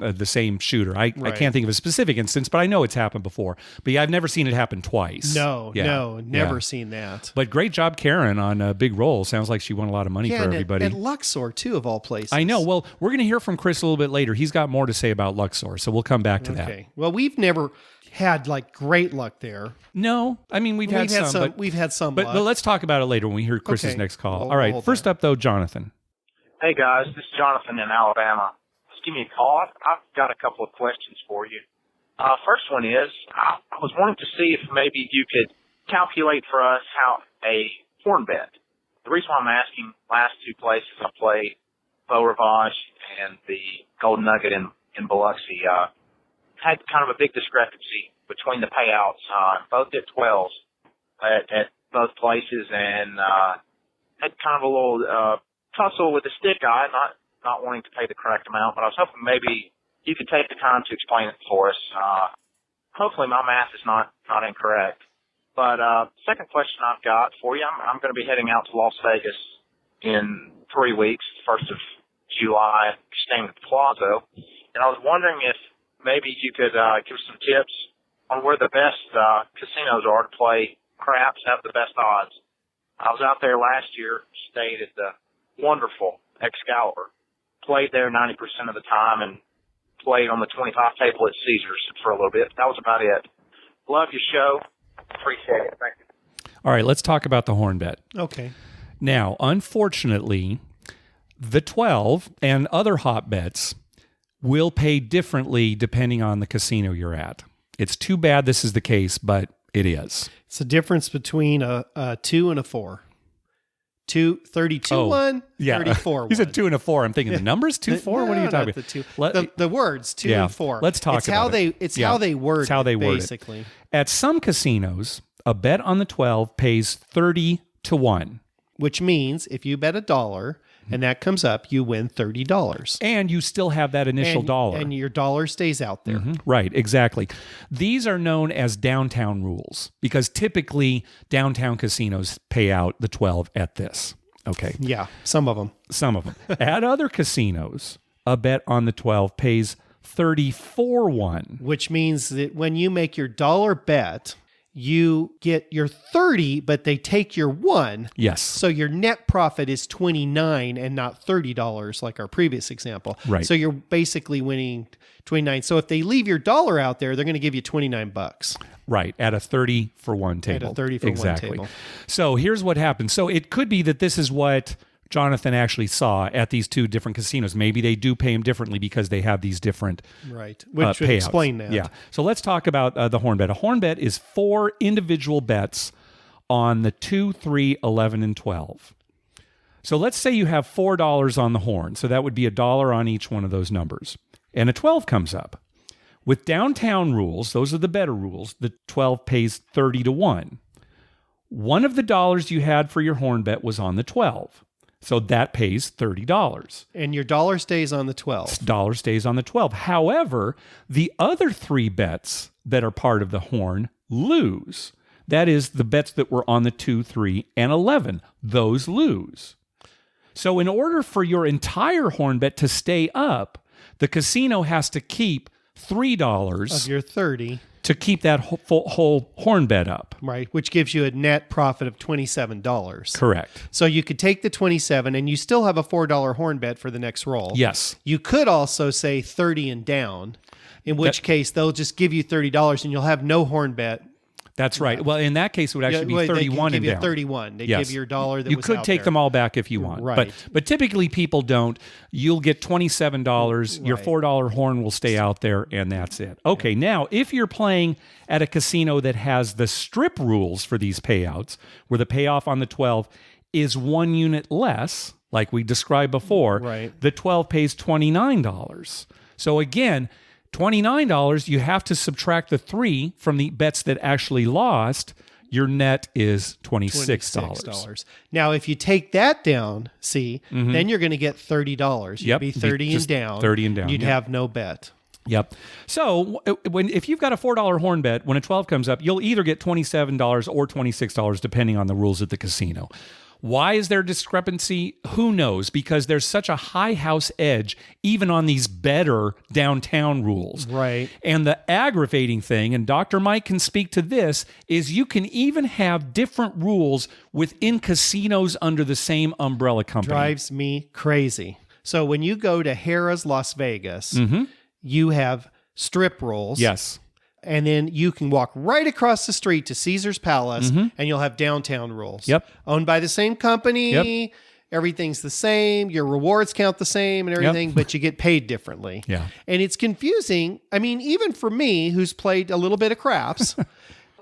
the same shooter. I can't think of a specific instance, but I know it's happened before. But I've never seen it happen twice. Never seen that. But great job, Karen, on a big roll. Sounds like she won a lot of money for everybody. At Luxor, too, of all places. I know. Well, we're going to hear from Chris a little bit later. He's got more to say about Luxor, so we'll come back to that. Okay. Well, we've never had great luck there. No, I mean we've had some. We've had some, but let's talk about it later when we hear Chris's next call. All right, first up though, Jonathan. Hey guys, this is Jonathan in Alabama. Just give me a call. I've got a couple of questions for you. First one is I was wanting to see if maybe you could calculate for us how a horn bet. The reason why I'm asking, last 2 places I played, Beau Rivage and the Golden Nugget in Biloxi, had kind of a big discrepancy between the payouts. Both did 12s at both places, and had kind of a little tussle with the stick guy, not wanting to pay the correct amount. But I was hoping maybe you could take the time to explain it for us. Hopefully my math is not incorrect. But second question I've got for you, I'm going to be heading out to Las Vegas in 3 weeks, 1st of July, staying at the Plaza. And I was wondering if maybe you could give some tips on where the best casinos are to play craps, have the best odds. I was out there last year, stayed at the wonderful Excalibur, played there 90% of the time, and played on the 25 table at Caesars for a little bit. That was about it. Love your show. Appreciate it. Thank you. All right, let's talk about the horn bet. Okay. Now, unfortunately, the 12 and other hot bets will pay differently depending on the casino you're at. It's too bad this is the case, but it is. It's the difference between a 2 and a 4. 32 1, yeah. 34 1. You said 2 and a 4. I'm thinking the numbers 2, 4. What are you talking about? The words 2 Yeah, and 4. let's talk it's about how it. they it's Yeah, how they word it's how they it, word it. basically. At some casinos, a bet on the 12 pays 30 to 1. Which means if you bet $1 and that comes up, you win $30. And you still have that initial dollar. And your dollar stays out there. Right, exactly. These are known as downtown rules because typically downtown casinos pay out the 12 at this. Okay. Yeah, some of them. Some of them. At other casinos, a bet on the 12 pays 34-1. Which means that when you make your dollar bet, you get your 30, but they take your 1. Yes. So your net profit is $29 and not $30 like our previous example. Right. So you're basically winning 29. So if they leave your dollar out there, they're going to give you $29. Right, at a 30 for 1 table. At a 30 for 1 exactly. table. So here's what happens. So it could be that this is what Jonathan actually saw at these 2 different casinos. Maybe they do pay him differently because they have these different Right. Which would payouts. explain that. Yeah. So let's talk about the horn bet. A horn bet is 4 individual bets on the 2, 3, 11, and 12. So let's say you have $4 on the horn. So that would be $1 on each one of those numbers. And a 12 comes up. With downtown rules, those are the better rules, the 12 pays 30 to 1. One of the dollars you had for your horn bet was on the 12. So that pays $30. And your dollar stays on the 12. Dollar stays on the 12. However, the other 3 bets that are part of the horn lose. That is the bets that were on the 2, 3, and 11. Those lose. So in order for your entire horn bet to stay up, the casino has to keep $3 Of your 30. to keep that whole horn bet up. Right, which gives you a net profit of $27. Correct. So you could take the 27 and you still have a $4 horn bet for the next roll. Yes. You could also say 30 and down, in which case they'll just give you $30 and you'll have no horn bet. That's right. Well, in that case, it would actually be 31 they and give down. you 31. They Yes. give you your dollar that you was could out take there. them all back if you want. Right. But typically people don't. You'll get $27. Your Right. $4 horn will stay out there, and that's it. Okay, now, if you're playing at a casino that has the strip rules for these payouts, where the payoff on the 12 is 1 unit less, like we described before, Right. the 12 pays $29. So again, $29, you have to subtract the 3 from the bets that actually lost. Your net is $26. Now, if you take that down, then you're going to get $30. You'd Yep. be 30 and Just down. 30 and down, You'd yep. have no bet. Yep. So if you've got a $4 horn bet, when a 12 comes up, you'll either get $27 or $26, depending on the rules at the casino. Why is there discrepancy? Who knows? Because there's such a high house edge, even on these better downtown rules. Right. And the aggravating thing, and Dr. Mike can speak to this, is you can even have different rules within casinos under the same umbrella company. Drives me crazy. So when you go to Harrah's Las Vegas, you have strip rules. Yes. And then you can walk right across the street to Caesar's Palace and you'll have downtown rules. Yep. Owned by the same company. Yep. Everything's the same. Your rewards count the same and everything, but you get paid differently. Yeah. And it's confusing. I mean, even for me, who's played a little bit of craps,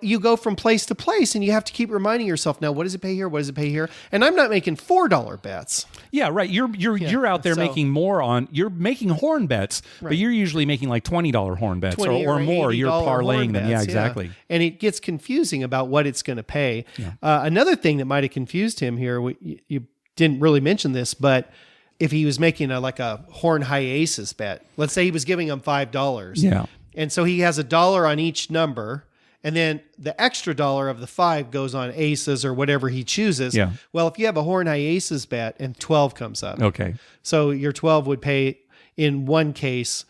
you go from place to place and you have to keep reminding yourself, now, what does it pay here? What does it pay here? And I'm not making $4 bets. Yeah, right. You're out there so- making more on. You're making horn bets, but you're usually making like $20 horn bets 20 or more. You're $80 horn parlaying them. Yeah, bets, exactly. And it gets confusing about what it's going to pay. Another thing that might have confused him here, you didn't really mention this, but if he was making a horn high aces bet, let's say he was giving him $5. Yeah. And so he has $1 on each number. And then the extra dollar of the 5 goes on aces or whatever he chooses. Yeah. Well, if you have a horn high aces bet and 12 comes up. Okay. So your 12 would pay, in one case,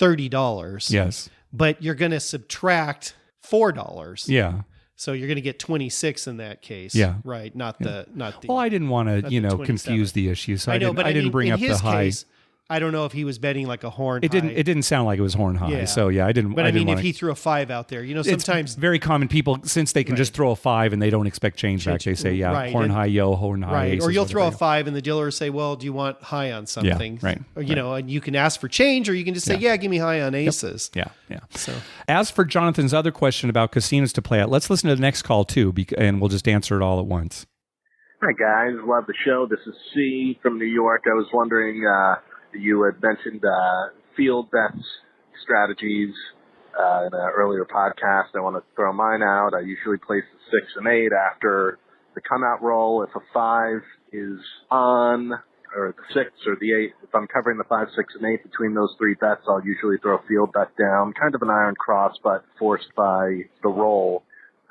$30. Yes. But you're going to subtract $4. Yeah. So you're going to get 26 in that case. Yeah. Right. Not the. Well, I didn't want to, not the 27. confuse the issue, so I but didn't bring in up the his high. Case, I don't know if he was betting like a horn. It didn't sound like it was horn high. Yeah. So yeah, I didn't. But I mean, didn't if he threw a 5 out there, sometimes it's very common people, since they can just throw a 5 and they don't expect change back, they say, right. horn high, horn high. right, aces, or you'll throw a whatever. 5 and the dealer will say, well, do you want high on something? right, Or, and you can ask for change, or you can just say, give me high on aces. Yeah, yeah. So as for Jonathan's other question about casinos to play at, let's listen to the next call too, and we'll just answer it all at once. Hi guys, love the show. This is C from New York. I was wondering, you had mentioned field bets strategies in an earlier podcast. I want to throw mine out. I usually place the 6 and 8 after the come out roll. If a 5 is on, or the 6 or the 8, if I'm covering the 5, 6, and 8 between those 3 bets, I'll usually throw a field bet down. Kind of an iron cross, but forced by the roll.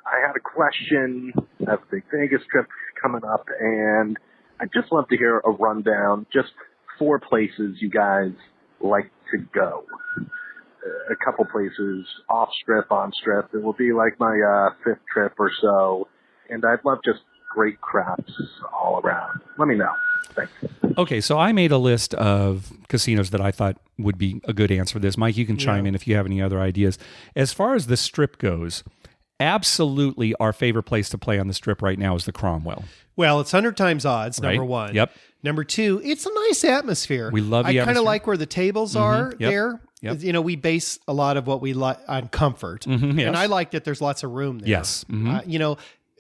I had a question. I have a big Vegas trip coming up, and I'd just love to hear a rundown, just 4 places you guys like to go. A couple places off strip, on strip. It will be like my 5th trip or so, and I'd love just great craps all around. Let me know. Thanks. Okay, so I made a list of casinos that I thought would be a good answer for this. Mike, you can chime in if you have any other ideas. As far as the strip goes, absolutely our favorite place to play on the strip right now is the Cromwell. Well, it's 100 times odds, number Right. 1. Yep. Number 2, it's a nice atmosphere. We love the I kind atmosphere. of like where the tables are Yep. there. Yep. We base a lot of what we like on comfort. Yes. And I like that there's lots of room there. Yes.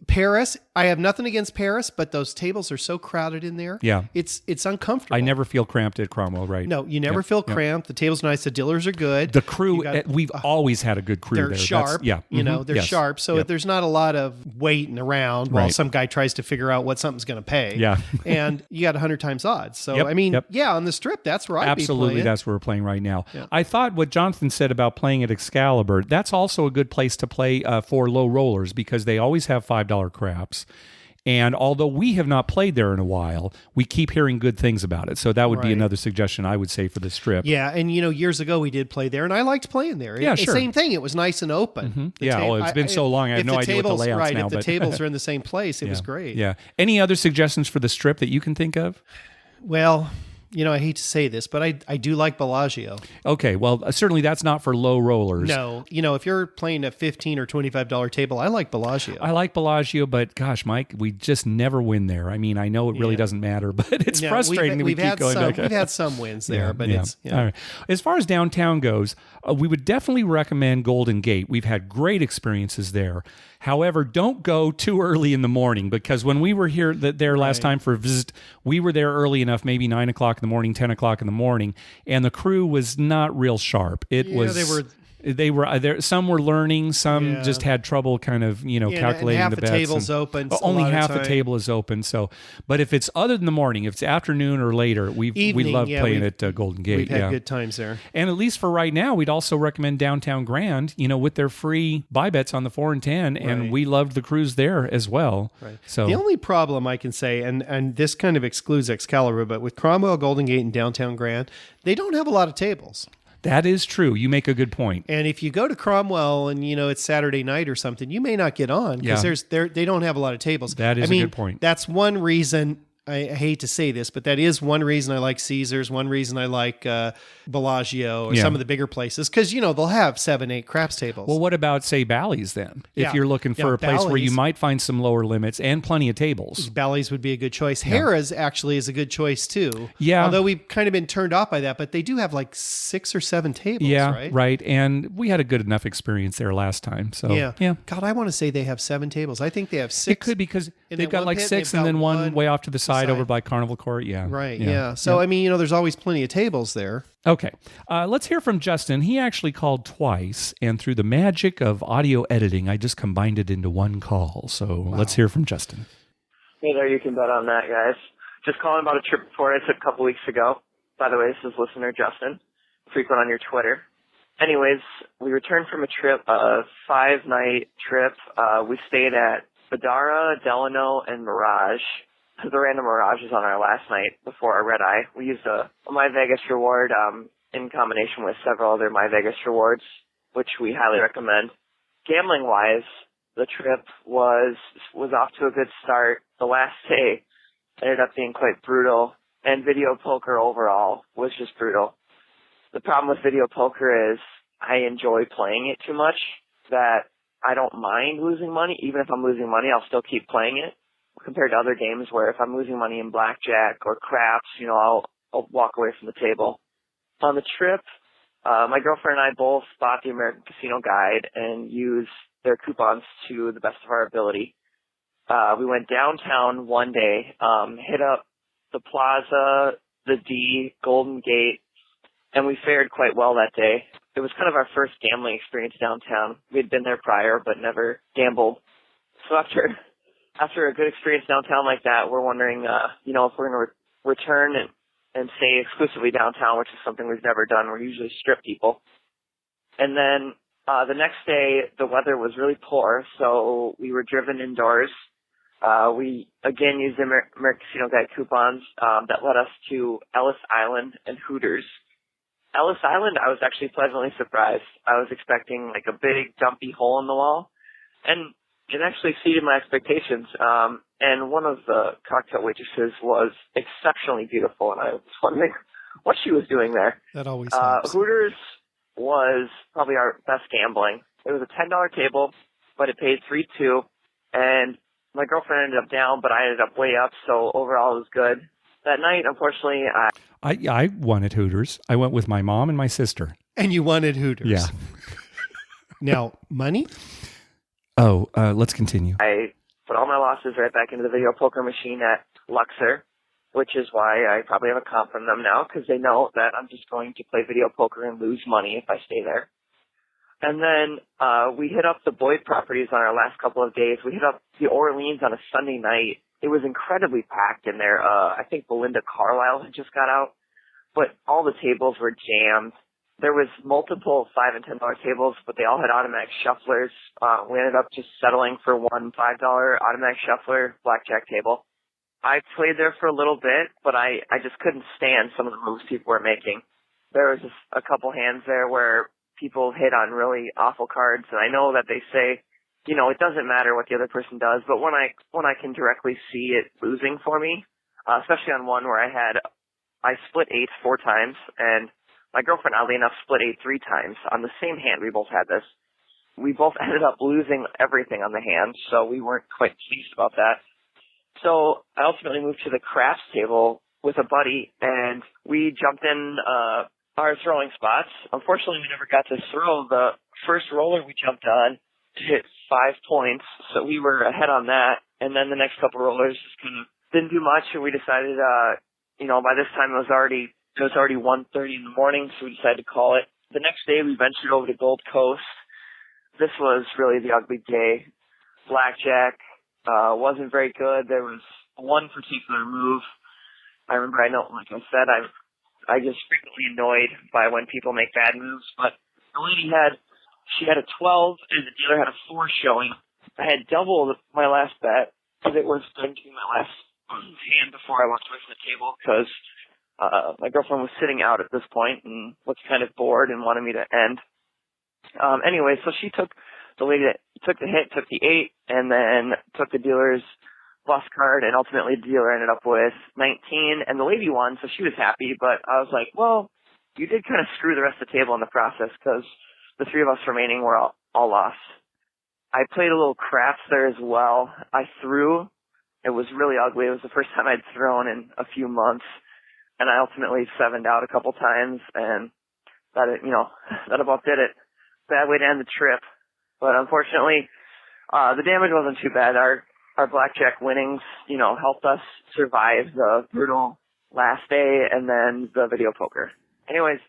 Paris, I have nothing against Paris, but those tables are so crowded in there. Yeah. It's uncomfortable. I never feel cramped at Cromwell, right? No, you never feel cramped. The table's nice. The dealers are good. The crew, we've always had a good crew They're there. sharp. They're Yes. sharp. So Yep. there's not a lot of waiting around while Right. some guy tries to figure out what something's going to pay. Yeah. And you got 100 times odds. So, Yep. I mean, Yep. on the strip, that's where I'd Absolutely, be playing. that's where we're playing right now. Yeah. I thought what Jonathan said about playing at Excalibur, that's also a good place to play for low rollers because they always have $5 craps. And although we have not played there in a while, we keep hearing good things about it. So that would be Right. another suggestion I would say for the strip. Yeah, and years ago we did play there, and I liked playing there. Yeah, sure. Same thing. It was nice and open. The Yeah, well, it's been so long, I have if no the idea what the tables- layout's right, now, If the but- tables are in the same place, it was great. Yeah. Any other suggestions for the strip that you can think of? Well, I hate to say this, but I do like Bellagio. Okay, well, certainly that's not for low rollers. No, if you're playing a $15 or $25 table, I like Bellagio. I like Bellagio, but gosh, Mike, we just never win there. I mean, I know it really doesn't matter, but it's No, frustrating that we we've keep had going some, back. We've had some wins there, but it's All right. As far as downtown goes, we would definitely recommend Golden Gate. We've had great experiences there. However, don't go too early in the morning because when we were here there last time for a visit, we were there early enough, maybe 9 o'clock in the morning, 10 o'clock in the morning, and the crew was not real sharp. It was they were there. Some were learning. Some just had trouble kind of calculating and half the the bets. table's open. Only a lot of half the time. table is open. So, but if it's other than the morning, if it's afternoon or later, we love playing at Golden Gate. We've had good times there. And at least for right now, we'd also recommend Downtown Grand, with their free buy bets on the 4 and 10. And we loved the cruise there as well. Right. So the only problem I can say, and this kind of excludes Excalibur, but with Cromwell, Golden Gate, and Downtown Grand, they don't have a lot of tables. that is true. You make a good point. And if you go to Cromwell and it's Saturday night or something, you may not get on because they don't have a lot of tables. That is a good point. That's one reason. I hate to say this, but that is one reason I like Caesars. One reason I like Bellagio or some of the bigger places because they'll have 7, 8 craps tables. Well, what about say Bally's then? Yeah. If you're looking for Yeah, a place where you Bally's. might find some lower limits and plenty of tables. Bally's would be a good choice. Harrah's actually is a good choice too. Yeah. Although we've kind of been turned off by that, but they do have like 6 or 7 tables, Yeah, right? And we had a good enough experience there last time. So Yeah. God, I want to say they have 7 tables. I think they have 6. It could because And they've then got one like pit, 6 they've and then got one way off to the side over side. by Carnival Court. Yeah. Right, yeah. So, I mean, there's always plenty of tables there. Okay. Let's hear from Justin. He actually called twice, and through the magic of audio editing, I just combined it into one call. So let's hear from Justin. Hey there, you can bet on that, guys. Just calling about a trip report I took a couple weeks ago. By the way, this is listener Justin, frequent on your Twitter. anyways, we returned from a trip, a 5-night trip. We stayed at Badara, Delano, and Mirage. The random Mirages on our last night before our red eye. We used a My Vegas reward in combination with several other My Vegas rewards, which we highly recommend. Gambling-wise, the trip was off to a good start. The last day ended up being quite brutal, and video poker overall was just brutal. The problem with video poker is I enjoy playing it too much that I don't mind losing money. Even if I'm losing money, I'll still keep playing it, compared to other games where if I'm losing money in blackjack or craps, I'll walk away from the table. On the trip, my girlfriend and I both bought the American Casino Guide and used their coupons to the best of our ability. We went downtown one day, hit up the Plaza, the D, Golden Gate, and we fared quite well that day. It was kind of our first gambling experience downtown. We had been there prior, but never gambled. So after a good experience downtown like that, we're wondering, if we're going to return and stay exclusively downtown, which is something we've never done. We're usually strip people. And then the next day, the weather was really poor, so we were driven indoors. We, again, used the American Casino Guide coupons that led us to Ellis Island and Hooters. Ellis Island, I was actually pleasantly surprised. I was expecting like a big, dumpy hole in the wall, and it actually exceeded my expectations. And one of the cocktail waitresses was exceptionally beautiful, and I was wondering what she was doing there. That always helps. Hooters was probably our best gambling. It was a $10 table, but it paid $3.2, and my girlfriend ended up down, but I ended up way up, so overall it was good. That night, unfortunately, I won at Hooters. I went with my mom and my sister. And you won at Hooters. Yeah. Now, money? Oh, let's continue. I put all my losses right back into the video poker machine at Luxor, which is why I probably have a comp from them now, because they know that I'm just going to play video poker and lose money if I stay there. And then we hit up the Boyd properties on our last couple of days. We hit up the Orleans on a Sunday night. It was incredibly packed in there. I think Belinda Carlisle had just got out, but all the tables were jammed. There was multiple $5 and $10 tables, but they all had automatic shufflers. We ended up just settling for one $5 automatic shuffler blackjack table. I played there for a little bit, but I just couldn't stand some of the moves people were making. There was just a couple hands there where people hit on really awful cards, and I know that they say, it doesn't matter what the other person does, but when I can directly see it losing for me, especially on one where I split 8 4 times, and my girlfriend, oddly enough, split 8 3 times on the same hand. We both had this. We both ended up losing everything on the hand, so we weren't quite pleased about that. So I ultimately moved to the craps table with a buddy, and we jumped in our throwing spots. Unfortunately, we never got to throw. The first roller we jumped on hit 5 points, so we were ahead on that. And then the next couple rollers just kind of didn't do much, and we decided, by this time it was already 1:30 in the morning, so we decided to call it. The next day we ventured over to Gold Coast. This was really the ugly day. Blackjack wasn't very good. There was one particular move. I remember, like I said, I just frequently annoyed by when people make bad moves, but the lady had a 12 and the dealer had a 4 showing. I had doubled my last bet because it was going to be my last hand before I walked away from the table, because my girlfriend was sitting out at this point and was kind of bored and wanted me to end. Anyway, so she took the lady that took the hit, took the 8, and then took the dealer's plus card, and ultimately the dealer ended up with 19, and the lady won, so she was happy, but I was like, well, you did kind of screw the rest of the table in the process, because the 3 of us remaining were all lost. I played a little craps there as well. I threw. It was really ugly. It was the first time I'd thrown in a few months, and I ultimately 7'd out a couple times, and that about did it. Bad way to end the trip. But unfortunately, the damage wasn't too bad. Our blackjack winnings, helped us survive the brutal last day and then the video poker. Anyways.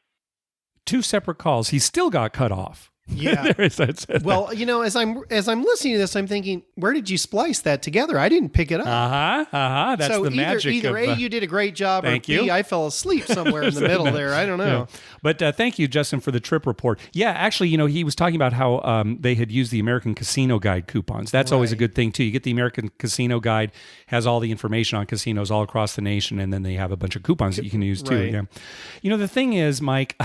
2 separate calls. He still got cut off. Yeah. There is that. Well, you know, as I'm listening to this, I'm thinking, where did you splice that together? I didn't pick it up. That's so the magic either of... A, you did a great job, or thank B, you. I fell asleep somewhere in the middle there. I don't know. Yeah. But thank you, Justin, for the trip report. Yeah, actually, you know, he was talking about how they had used the American Casino Guide coupons. That's always a good thing, too. You get the American Casino Guide, has all the information on casinos all across the nation, and then they have a bunch of coupons that you can use, too. Right. Yeah. You know, the thing is, Mike,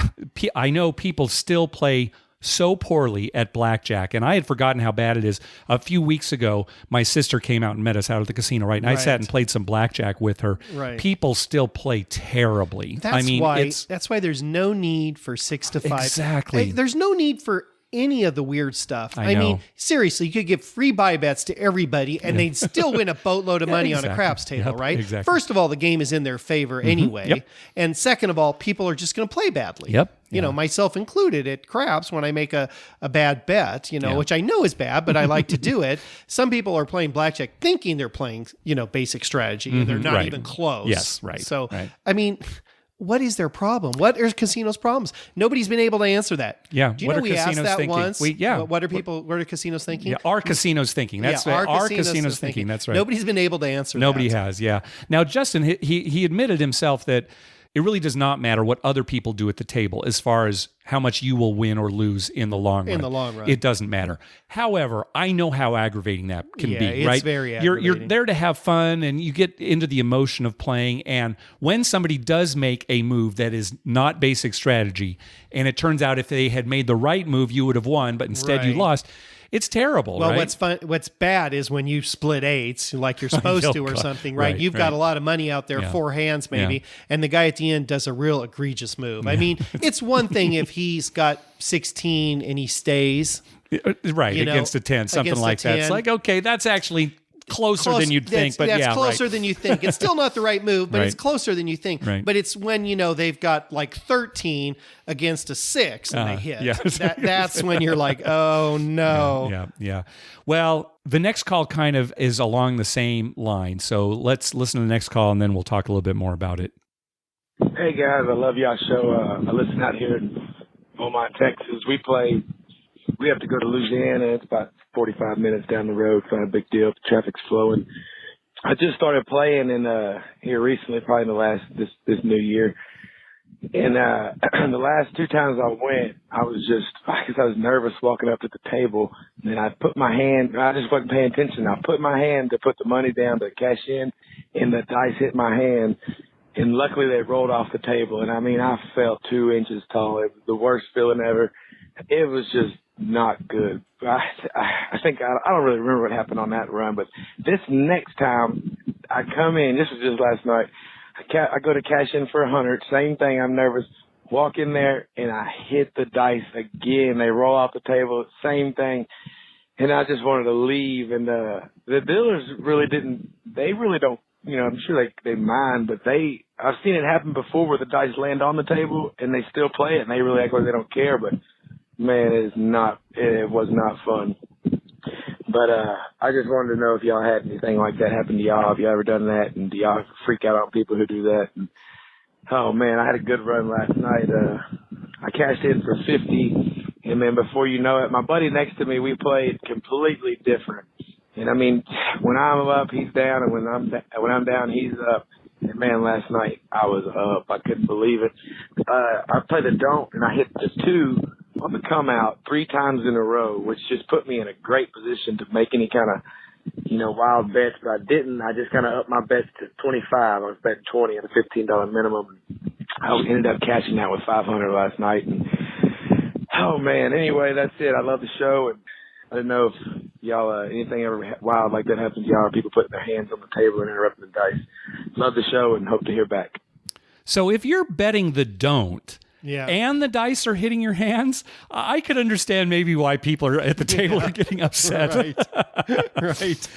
I know people still play so poorly at blackjack, and I had forgotten how bad it is. A few weeks ago, my sister came out and met us out at the casino, right? And I sat and played some blackjack with her. Right. People still play terribly. That's why there's no need for 6 to 5. Exactly. There's no need for any of the weird stuff. I know. mean, seriously, you could give free buy bets to everybody and they'd still win a boatload of money on a craps table, Yep, right? exactly. First of all, the game is in their favor anyway. Yep. And second of all, people are just going to play badly. Yep. You know, myself included at craps, when I make a bad bet, you know, which I know is bad, but I like to do it. Some people are playing blackjack thinking they're playing, you know, basic strategy. And they're not even close. Yes, right. So, right. I mean... What is their problem? What are casinos' problems? Nobody's been able to answer that. Yeah. Do you What know are we asked casinos that thinking? once? What are casinos thinking? Yeah, are casinos thinking? That's yeah, right. Are casinos thinking? That's right. Nobody's been able to answer Nobody that. has, yeah. Now, Justin, he admitted himself that it really does not matter what other people do at the table as far as how much you will win or lose in the long run. In the long run. It doesn't matter. However, I know how aggravating that can be, it's right? very You're aggravating. there to have fun and you get into the emotion of playing. And when somebody does make a move that is not basic strategy, and it turns out if they had made the right move, you would have won, but instead you Right. lost. It's terrible, Well, right? what's bad is when you split eights like you're supposed to or something, right? Right, You've got a lot of money out there, 4 hands maybe, and the guy at the end does a real egregious move. I mean, it's one thing if he's got 16 and he stays. Right, you know, against a 10, something against a like that. It's 10. like, okay, that's actually closer than you'd think, but that's closer than you think. It's still not the right move, but Right. it's closer than you think. Right. But it's when, you know, they've got like 13 against a 6 and they hit. yeah. That's when you're like, oh no. Yeah. Well, the next call kind of is along the same line. So let's listen to the next call and then we'll talk a little bit more about it. Hey guys, I love y'all show. I listen out here in Beaumont, Texas. We have to go to Louisiana. It's about 45 minutes down the road. It's not a big deal. The traffic's flowing. I just started playing here recently, probably in the last this new year. And the last 2 times I went, I was nervous walking up to the table. And then I put my hand. I just wasn't paying attention. I put my hand to put the money down to cash in, and the dice hit my hand. And luckily they rolled off the table. And I mean, I felt 2 inches tall. It was the worst feeling ever. It was just not good. I think I don't really remember what happened on that run, but this next time I come in, this was just last night. I go to cash in for 100. Same thing. I'm nervous. Walk in there and I hit the dice again. They roll off the table. Same thing. And I just wanted to leave. And the dealers really didn't. They really don't. You know, I'm sure they mind, but I've seen it happen before where the dice land on the table and they still play it and they really act like they don't care. But man, it was not fun. But I just wanted to know if y'all had anything like that happen to y'all. Have you ever done that? And do y'all freak out on people who do that? And, oh man, I had a good run last night. I cashed in for 50, and then before you know it, my buddy next to me, we played completely different. And I mean, when I'm up, he's down, and when I'm down, he's up. And man, last night I was up. I couldn't believe it. I played a don't, and I hit the 2 on the come out 3 times in a row, which just put me in a great position to make any kind of, you know, wild bets. But I didn't. I just kind of upped my bets to 25. I was betting 20 at a $15 minimum. I ended up cashing out with 500 last night. And, oh man. Anyway, that's it. I love the show, and I didn't know if y'all anything ever wild like that happens to y'all, or people putting their hands on the table and interrupting the dice. Love the show and hope to hear back. So if you're betting the don't, Yeah. and the dice are hitting your hands, I could understand maybe why people are at the table are getting upset. Right.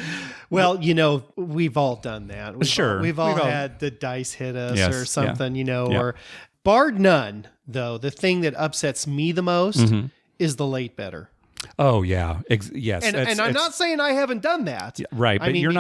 Well, you know, we've all done that. We've all had the dice hit us Yes, or something, you know, yeah. or barred none, though, the thing that upsets me the most is the late better. Oh yeah, yes. And I'm not saying I haven't done that. Right, but I mean, you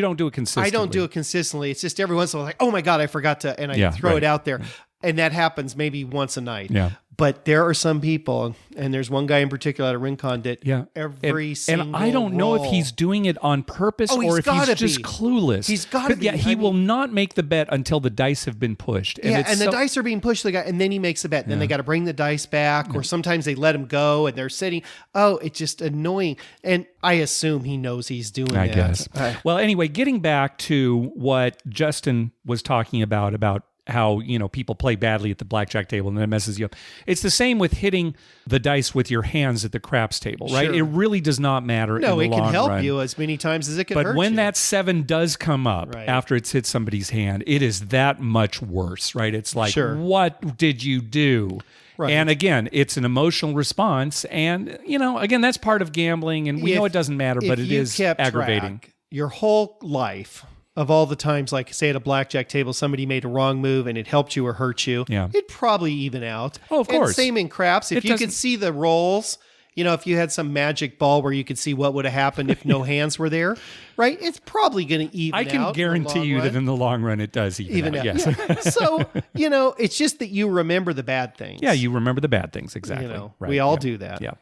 don't do it consistently. I don't do it consistently. It's just every once in a while, like, oh my God, I forgot to, and I Yeah, throw right. it out there. And that happens maybe once a night. Yeah. But there are some people, and there's one guy in particular at a Rincon that every single and I don't know if he's doing it on purpose or if he's just clueless. He's got to be. Yeah, he will not make the bet until the dice have been pushed. And the dice are being pushed to the guy, and then he makes the bet. And then they got to bring the dice back, or sometimes they let him go, and they're sitting. Oh, it's just annoying. And I assume he knows he's doing that. I guess. Well, anyway, getting back to what Justin was talking about how, people play badly at the blackjack table and then it messes you up. It's the same with hitting the dice with your hands at the craps table, right? Sure. It really does not matter in the long run. No, it can help you as many times as it can hurt you. But when that 7 does come up after it's hit somebody's hand, it is that much worse, right? It's like, what did you do? Right. And again, it's an emotional response. And, again, that's part of gambling. And we know it doesn't matter, but it is aggravating. Your whole life of all the times, like say at a blackjack table, somebody made a wrong move and it helped you or hurt you, it'd probably even out. Oh, of course. And same in craps. If you could see the rolls, if you had some magic ball where you could see what would have happened if no hands were there, right? It's probably going to even out. I can guarantee you that in the long run, it does even out. Yes. Yeah. So, it's just that you remember the bad things. Yeah, you remember the bad things. Exactly. Right. We all do that. Yeah.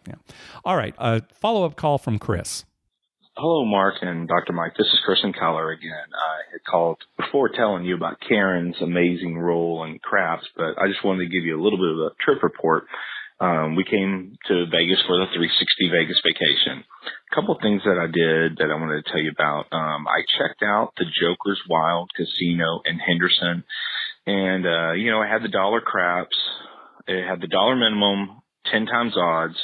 All right. Follow-up call from Chris. Hello, Mark and Dr. Mike. This is Chris and Keller again. I had called before telling you about Karen's amazing roll and craps, but I just wanted to give you a little bit of a trip report. We came to Vegas for the 360 Vegas vacation. A couple of things that I did that I wanted to tell you about. I checked out the Joker's Wild Casino in Henderson, and, I had the dollar craps. It had the dollar minimum, 10 times odds.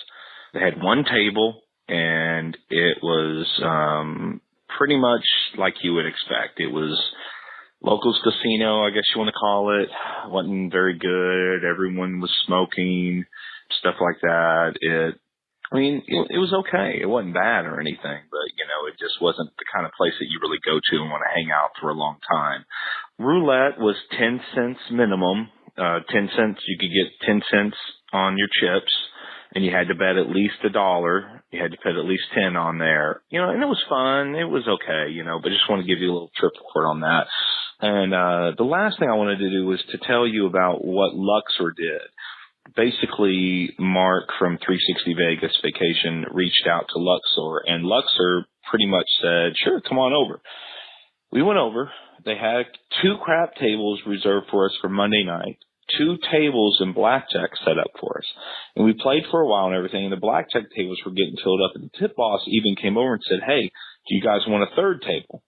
They had one table, and it was pretty much like you would expect. It was locals casino, I guess you want to call it. Wasn't very good. Everyone was smoking, stuff like that. It was okay. It wasn't bad or anything, but, it just wasn't the kind of place that you really go to and want to hang out for a long time. Roulette was 10 cents minimum. 10 cents, you could get 10 cents on your chips. And you had to bet at least $1. You had to put at least 10 on there. And it was fun. It was okay, but just want to give you a little trip report on that. And the last thing I wanted to do was to tell you about what Luxor did. Basically, Mark from 360 Vegas Vacation reached out to Luxor, and Luxor pretty much said, sure, come on over. We went over. They had 2 crap tables reserved for us for Monday night. 2 tables in blackjack set up for us. And we played for a while and everything, and the blackjack tables were getting filled up, and the tip boss even came over and said, hey, do you guys want a 3rd table?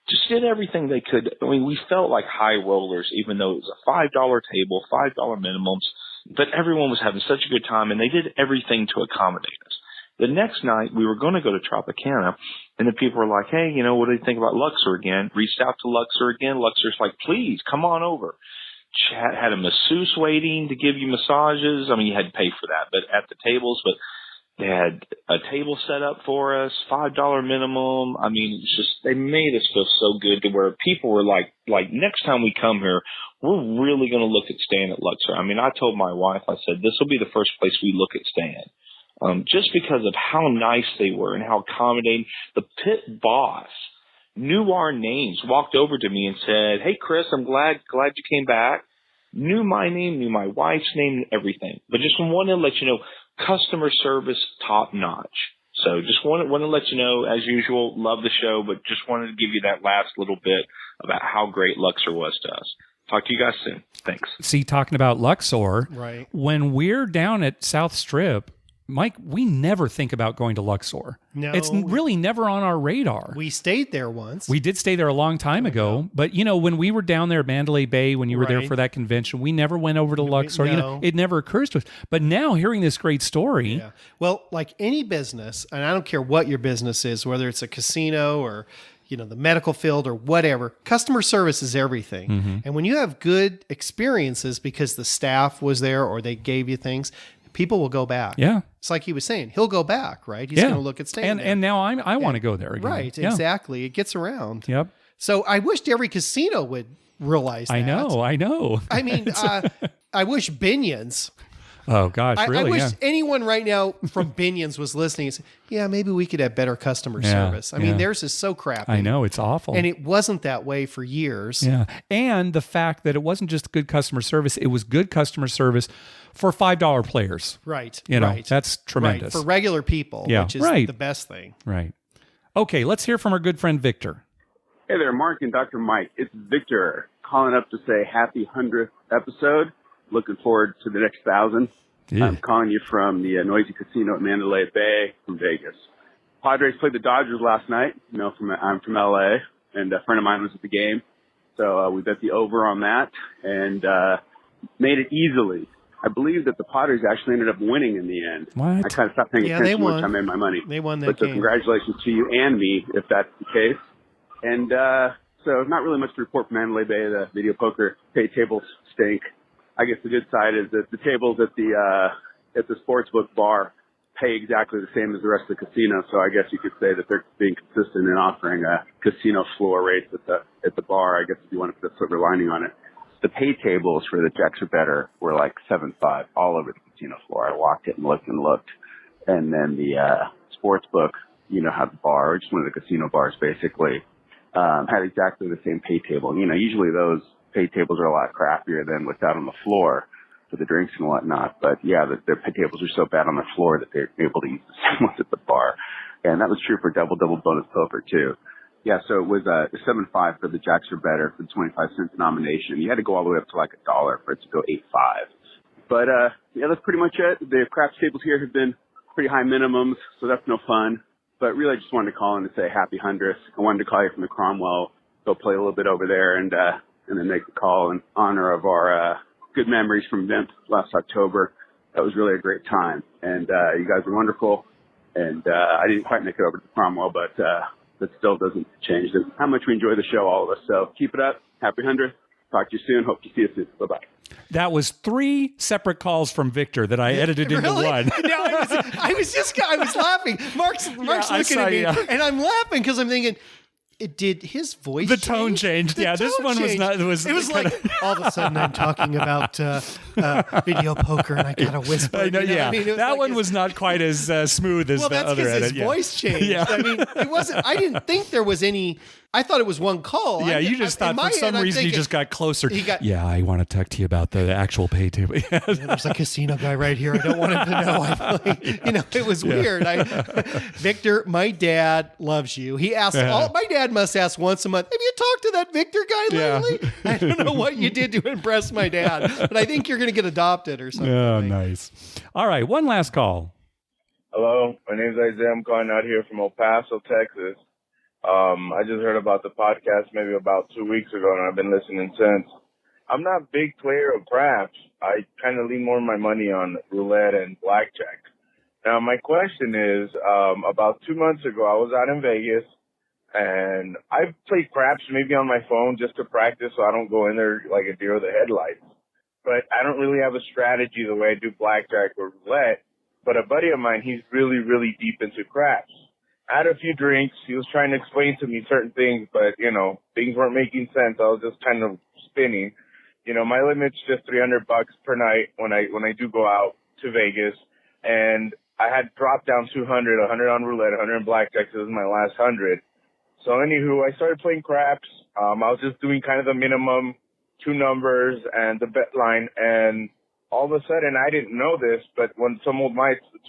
Just did everything they could. We felt like high rollers, even though it was a $5 table, $5 minimums, but everyone was having such a good time, and they did everything to accommodate us. The next night, we were going to go to Tropicana, and the people were like, hey, what do you think about Luxor again? Reached out to Luxor again. Luxor's like, please, come on over. Had a masseuse waiting to give you massages. You had to pay for that, but at the tables, but they had a table set up for us, $5 minimum. It's just, they made us feel so good to where people were like, next time we come here, we're really going to look at staying at Luxor. I told my wife, I said, this will be the first place we look at staying. Just because of how nice they were and how accommodating. The pit boss knew our names, walked over to me and said, hey, Chris, I'm glad you came back. Knew my name, knew my wife's name, everything. But just wanted to let you know, customer service top notch. So just want to let you know, as usual, love the show, but just wanted to give you that last little bit about how great Luxor was to us. Talk to you guys soon. Thanks. See, talking about Luxor, right? When we're down at South Strip, Mike, we never think about going to Luxor. No. It's really never on our radar. We stayed there once. We did stay there a long time ago. But, when we were down there at Mandalay Bay, when you were there for that convention, we never went over to Luxor. No. It never occurs to us. But now hearing this great story. Yeah. Well, like any business, and I don't care what your business is, whether it's a casino or the medical field or whatever, customer service is everything. Mm-hmm. And when you have good experiences because the staff was there or they gave you things, people will go back. Yeah. It's like he was saying, he'll go back, right? He's going to look at staying there. And now I want to go there again. Right, exactly. It gets around. Yep. So I wished every casino would realize that. I know. I wish Binion's Oh, gosh, really? I wish anyone right now from Binion's was listening and said, yeah, maybe we could have better customer service. I mean, theirs is so crappy. I know, it's awful. And it wasn't that way for years. Yeah. And the fact that it wasn't just good customer service, it was good customer service for $5 players. Right. You know, right. that's tremendous. Right. For regular people, which is the best thing. Right. Okay, let's hear from our good friend Victor. Hey there, Mark and Dr. Mike. It's Victor calling up to say happy 100th episode. Looking forward to the next 1,000. Yeah. I'm calling you from the Noisy Casino at Mandalay Bay from Vegas. Padres played the Dodgers last night. You know, I'm from LA, and a friend of mine was at the game. So we bet the over on that and made it easily. I believe that the Padres actually ended up winning in the end. What? I kind of stopped paying attention once I made my money. They won that but so game. congratulations to you and me, if that's the case. And so not really much to report from Mandalay Bay. The video poker pay tables stink. I guess the good side is that the tables at the sportsbook bar pay exactly the same as the rest of the casino. So I guess you could say that they're being consistent in offering a casino floor rates at the bar. I guess if you want to put a silver lining on it. The pay tables for the Jacks Are Better were like 7.5 all over the casino floor. I walked it and looked. And then the sportsbook, you know how the bar, or just one of the casino bars basically, had exactly the same pay table. You know, usually those pay tables are a lot crappier than what's out on the floor for the drinks and whatnot. But yeah, the pay tables are so bad on the floor that they're able to use the same ones at the bar. And that was true for double bonus poker too. Yeah, so it was 7.5 for the Jacks Are Better for the 25-cent denomination. You had to go all the way up to like $1 for it to go 8.5. But yeah, that's pretty much it. The craps tables here have been pretty high minimums, so that's no fun. But really, I just wanted to call in to say happy 100th. I wanted to call you from the Cromwell, go play a little bit over there, and then make the call in honor of our good memories from event last October. That was really a great time, and you guys were wonderful. And I didn't quite make it over to the Cromwell, but that still doesn't change how much we enjoy the show, all of us. So keep it up. Happy 100th. Talk to you soon. Hope to see you soon. Bye-bye. That was 3 separate calls from Victor that I edited into one. No, I was laughing. Mark's looking at me, and I'm laughing because I'm thinking, did his voice The tone changed. The yeah, this tone one was changed. not. It was like all of a sudden I'm talking about video poker and I got to whisper. I know, yeah, I mean, that one was not quite as smooth as the that's other edit. his voice changed. Yeah. I mean, it wasn't. I didn't think there was any. I thought it was one call. Yeah, you just thought for some reason he just got closer. Yeah, I want to talk to you about the actual pay table. There's a casino guy right here. I don't want him to know. It was weird. Victor, my dad loves you. He asks. My dad must ask once a month. Have you talked to that Victor guy lately? I don't know what you did to impress my dad, but I think you're going to get adopted or something. Oh, nice. All right, one last call. Hello, my name's Isaiah. I'm calling out here from El Paso, Texas. I just heard about the podcast maybe about 2 weeks ago, and I've been listening since. I'm not a big player of craps. I kind of lean more of my money on roulette and blackjack. Now, my question is, about 2 months ago, I was out in Vegas, and I've played craps maybe on my phone just to practice so I don't go in there like a deer with the headlights. But I don't really have a strategy the way I do blackjack or roulette. But a buddy of mine, he's really, really deep into craps. I had a few drinks. He was trying to explain to me certain things, but, things weren't making sense. I was just kind of spinning. My limit's just $300 per night when I do go out to Vegas. And I had dropped down 200, 100 on roulette, 100 on blackjack. So this is my last 100. So anywho, I started playing craps. I was just doing kind of the minimum 2 numbers and the bet line. And all of a sudden, I didn't know this, but when someone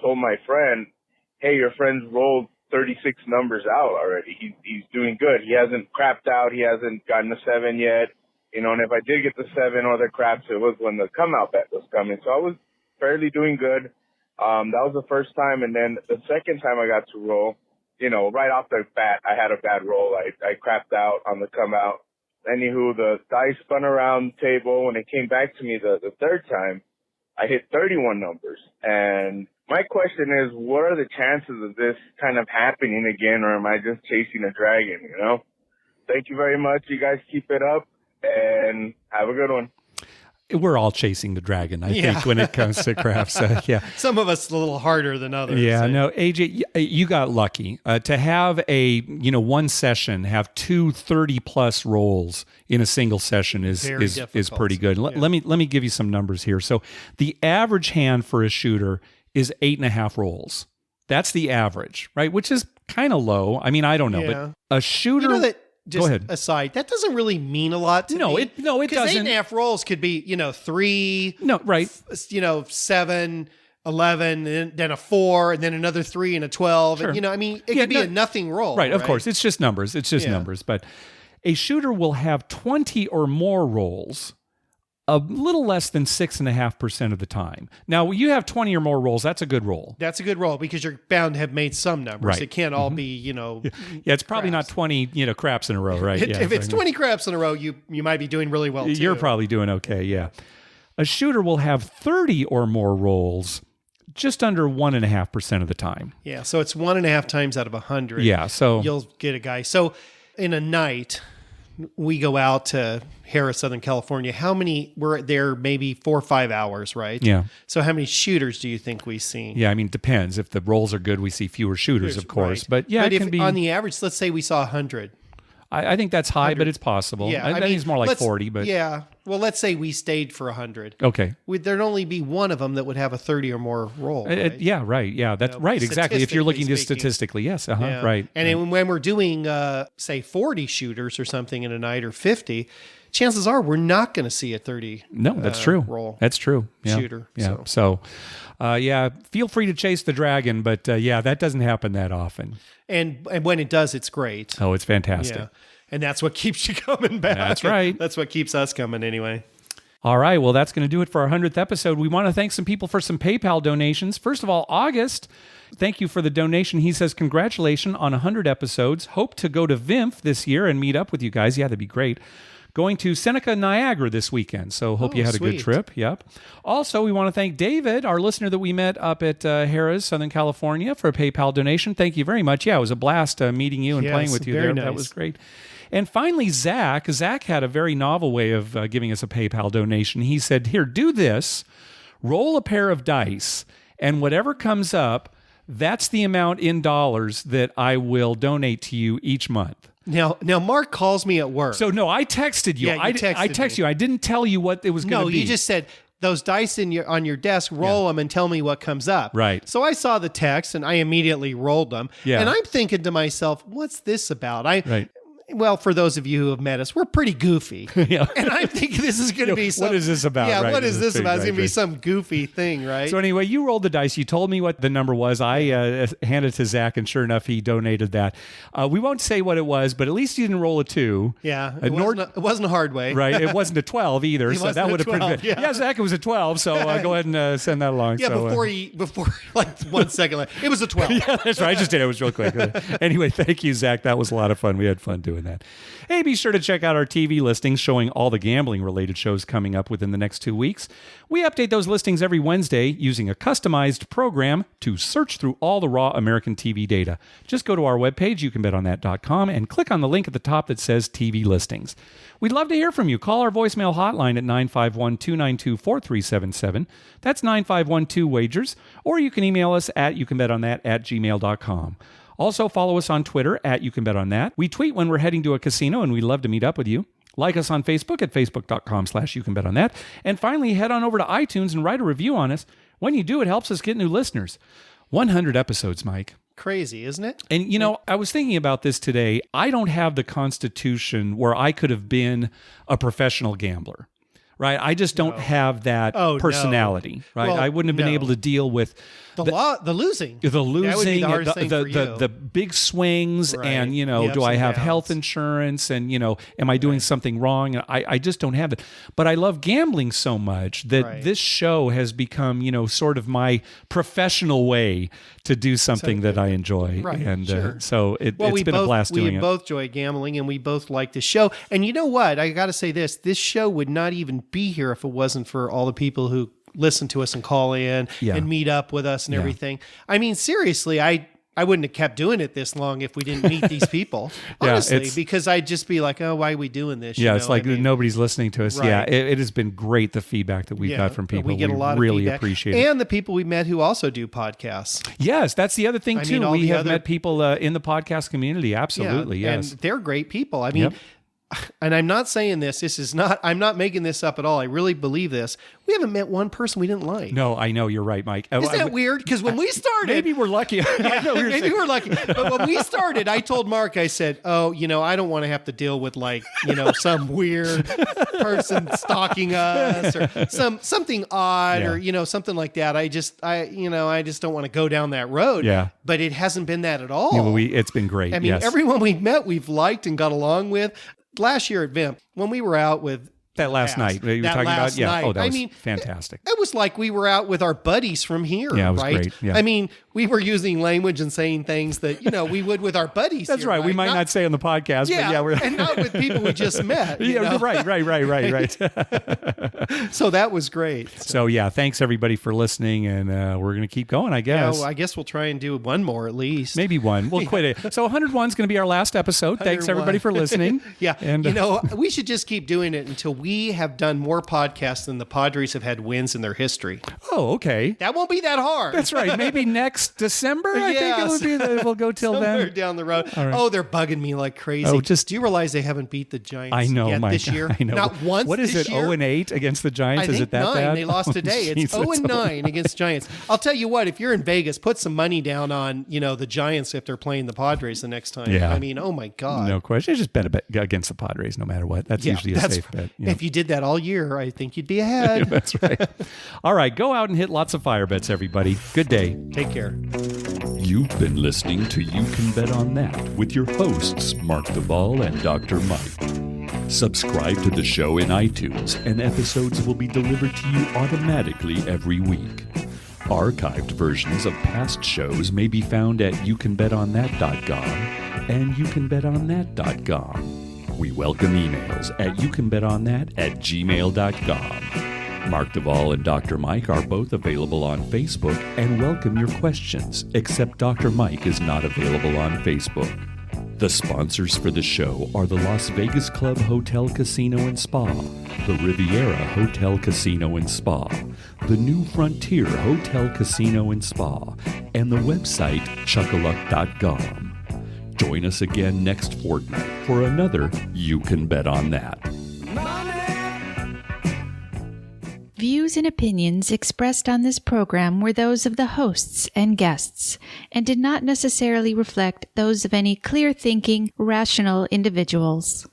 told my friend, hey, your friend's rolled 36 numbers out already. He's doing good. He hasn't crapped out. He hasn't gotten a 7 yet. And if I did get the 7 or the craps, it was when the come out bet was coming. So I was fairly doing good. That was the first time. And then the second time I got to roll, right off the bat, I had a bad roll. I crapped out on the come out. Anywho, the dice spun around the table. When it came back to me the third time, I hit 31 numbers. And my question is, what are the chances of this kind of happening again, or am I just chasing a dragon, Thank you very much. You guys keep it up, and have a good one. we're all chasing the dragon, I Yeah. think, when it comes to craps. Yeah. Some of us a little harder than others. Yeah, no, AJ, you got lucky to have one session, have 230+ rolls in a single session is difficult. pretty good. Let me give you some numbers here. So the average hand for a shooter is 8.5 rolls. That's the average, right? Which is kind of low. I mean, I don't know, Yeah. but a shooter. You know that. Just Go ahead. aside, that doesn't really mean a lot to me. It Because doesn't. 8.5 rolls could be, 3. No, right. 7, 11, and then a 4, and then another 3 and a 12. Sure. And, it could be a nothing roll. Right, of course. It's just numbers. It's just numbers. But a shooter will have 20 or more rolls a little less than 6.5% of the time. Now, you have 20 or more rolls. That's a good roll. That's a good roll because you're bound to have made some numbers. Right. It can't all be, Yeah, it's probably not 20, craps in a row, right? If it's 20 craps in a row, you might be doing really well, too. You're probably doing okay, yeah. A shooter will have 30 or more rolls just under 1.5% of the time. Yeah, so it's 1.5 times out of 100. Yeah, so you'll get a guy. So in a night, we go out to Harris, Southern California. How many? We're there maybe 4 or 5 hours, right? Yeah. So how many shooters do you think we see? Yeah, I mean, it depends. If the rolls are good, we see fewer shooters, of course. Right. But yeah, but it can be on the average. Let's say we saw 100. I think that's high, but it's possible. Yeah, I think it's more like 40. But yeah, well, let's say we stayed for 100. Okay. There'd only be one of them that would have a 30 or more roll. Right? Yeah, right. Yeah, that's right. Exactly. If you're looking at statistically, yes. Yeah. Right. And then when we're doing, say, 40 shooters or something in a night or 50, chances are we're not going to see a 30. No, that's true. Roll. That's true. Yeah. Shooter. Yeah. So, feel free to chase the dragon, but that doesn't happen that often. And when it does, it's great. Oh, it's fantastic. Yeah. And that's what keeps you coming back. That's right. That's what keeps us coming anyway. All right. Well, that's going to do it for our 100th episode. We want to thank some people for some PayPal donations. First of all, August, thank you for the donation. He says, congratulations on 100 episodes. Hope to go to VIMF this year and meet up with you guys. Yeah, that'd be great. Going to Seneca, Niagara this weekend. So hope you had a good trip. Yep. Also, we want to thank David, our listener that we met up at Harrah's, Southern California, for a PayPal donation. Thank you very much. Yeah, it was a blast meeting you and playing with you there. Nice. That was great. And finally, Zach had a very novel way of giving us a PayPal donation. He said, here, do this, roll a pair of dice, and whatever comes up, that's the amount in dollars that I will donate to you each month. Now, Mark calls me at work. So, no, I texted you. Yeah, you I texted texted me. you. I didn't tell you what it was going to be. No, you just said, those dice on your desk, roll them and tell me what comes up. Right. So I saw the text and I immediately rolled them. Yeah. And I'm thinking to myself, what's this about? Right. Well, for those of you who have met us, we're pretty goofy. Yeah. And I'm thinking this is going to be some... What is this about? Yeah, Right. what is this about? It's going to be Right. some goofy thing, right? So anyway, you rolled the dice. You told me what the number was. I handed it to Zach, and sure enough, he donated that. We won't say what it was, but at least you didn't roll a 2. Yeah, it wasn't a hard way. Right. It wasn't a 12 either. It So wasn't that a would have 12, been... yeah. Zach, it was a 12. So go ahead and send that along. Yeah, So, before like 1 second left. It was a 12. Yeah, that's right. I just did it. It was real quick. Anyway, thank you, Zach. That was a lot of fun. We had fun doing that. Hey, be sure to check out our TV listings showing all the gambling-related shows coming up within the next 2 weeks. We update those listings every Wednesday using a customized program to search through all the raw American TV data. Just go to our webpage, youcanbetonthat.com, and click on the link at the top that says TV listings. We'd love to hear from you. Call our voicemail hotline at 951-292-4377. That's 9512-WAGERS. Or you can email us at youcanbetonThat@gmail.com. Also, follow us on Twitter at YouCanBetOnThat. We tweet when we're heading to a casino, and we'd love to meet up with you. Like us on Facebook at facebook.com/YouCanBetOnThat. And finally, head on over to iTunes and write a review on us. When you do, it helps us get new listeners. 100 episodes, Mike. Crazy, isn't it? And, I was thinking about this today. I don't have the constitution where I could have been a professional gambler. Right, I just don't have that personality. No. Right, Well, I wouldn't have been able to deal with the losing. The That would be losing, the hardest thing for you. the big swings, Right. and The ups do I and have downs. health insurance, and am I doing something wrong? And I just don't have it. But I love gambling so much that this show has become sort of my professional way to do something that I enjoy. Right, And sure. so it's been a blast doing we it. both enjoy gambling, and we both like the show. And you know what? I got to say this show would not even be here if it wasn't for all the people who listen to us and call in and meet up with us and everything. I mean, seriously, I I wouldn't have kept doing it this long if we didn't meet these people. Honestly, because I'd just be like, oh, why are we doing this? Yeah, it's like nobody's listening to us. Right. Yeah, it has been great, the feedback that we've got from people. We get a lot really of feedback. Appreciate it. And the people we met who also do podcasts. Yes, that's the other thing too. We have met people in the podcast community. Absolutely, yes. And they're great people. I mean, and I'm not saying I'm not making this up at all. I really believe this. We haven't met one person we didn't like. No, I know, you're right, Mike. Isn't that weird? Because when we started... Maybe we're lucky. I know maybe we're lucky. But when we started, I told Mark, I said, oh, I don't want to have to deal with some weird person stalking us or something odd or, something like that. I just don't want to go down that road. Yeah. But it hasn't been that at all. Yeah, well, it's been great. I mean, everyone we've met, we've liked and got along with. Last year at Vimp, when we were out with that last night, you were talking about, oh, that was fantastic. It was like we were out with our buddies from here. Yeah, it was right? great. Yeah. I mean, we were using language and saying things that we would with our buddies. That's here, right. We might not say on the podcast, but we're and not with people we just met. Right. So that was great. So thanks everybody for listening, and we're going to keep going, I guess. Yeah, well, I guess we'll try and do one more at least. Maybe one. We'll quit it. So 101 is going to be our last episode. Thanks everybody for listening. Yeah, and we should just keep doing it until we have done more podcasts than the Padres have had wins in their history. Oh, okay. That won't be that hard. That's right. Maybe next December, I think it would be. We'll go till somewhere then. Down the road. Right. Oh, they're bugging me like crazy. Oh, do you realize they haven't beat the Giants yet this year? I know. Not once. What is this it? year? 0-8 against the Giants? I Is think it that 9. bad? They lost today. It's 0-9 against Giants. I'll tell you what. If you're in Vegas, put some money down on the Giants if they're playing the Padres the next time. Yeah. I mean, oh my God. No question. Just bet against the Padres, no matter what. That's usually a safe bet. Yeah. If you did that all year, I think you'd be ahead. That's right. All right, go out and hit lots of fire bets, everybody. Good day. Take care. You've been listening to You Can Bet on That with your hosts, Mark Duvall and Dr. Mike. Subscribe to the show in iTunes, and episodes will be delivered to you automatically every week. Archived versions of past shows may be found at youcanbetonthat.com and youcanbetonthat.com. We welcome emails at youcanbetonthat@gmail.com. Mark Duvall and Dr. Mike are both available on Facebook and welcome your questions, except Dr. Mike is not available on Facebook. The sponsors for the show are the Las Vegas Club Hotel Casino and Spa, the Riviera Hotel Casino and Spa, the New Frontier Hotel Casino and Spa, and the website chuckaluck.com. Join us again next fortnight for another You Can Bet on That. Views and opinions expressed on this program were those of the hosts and guests, and did not necessarily reflect those of any clear-thinking, rational individuals.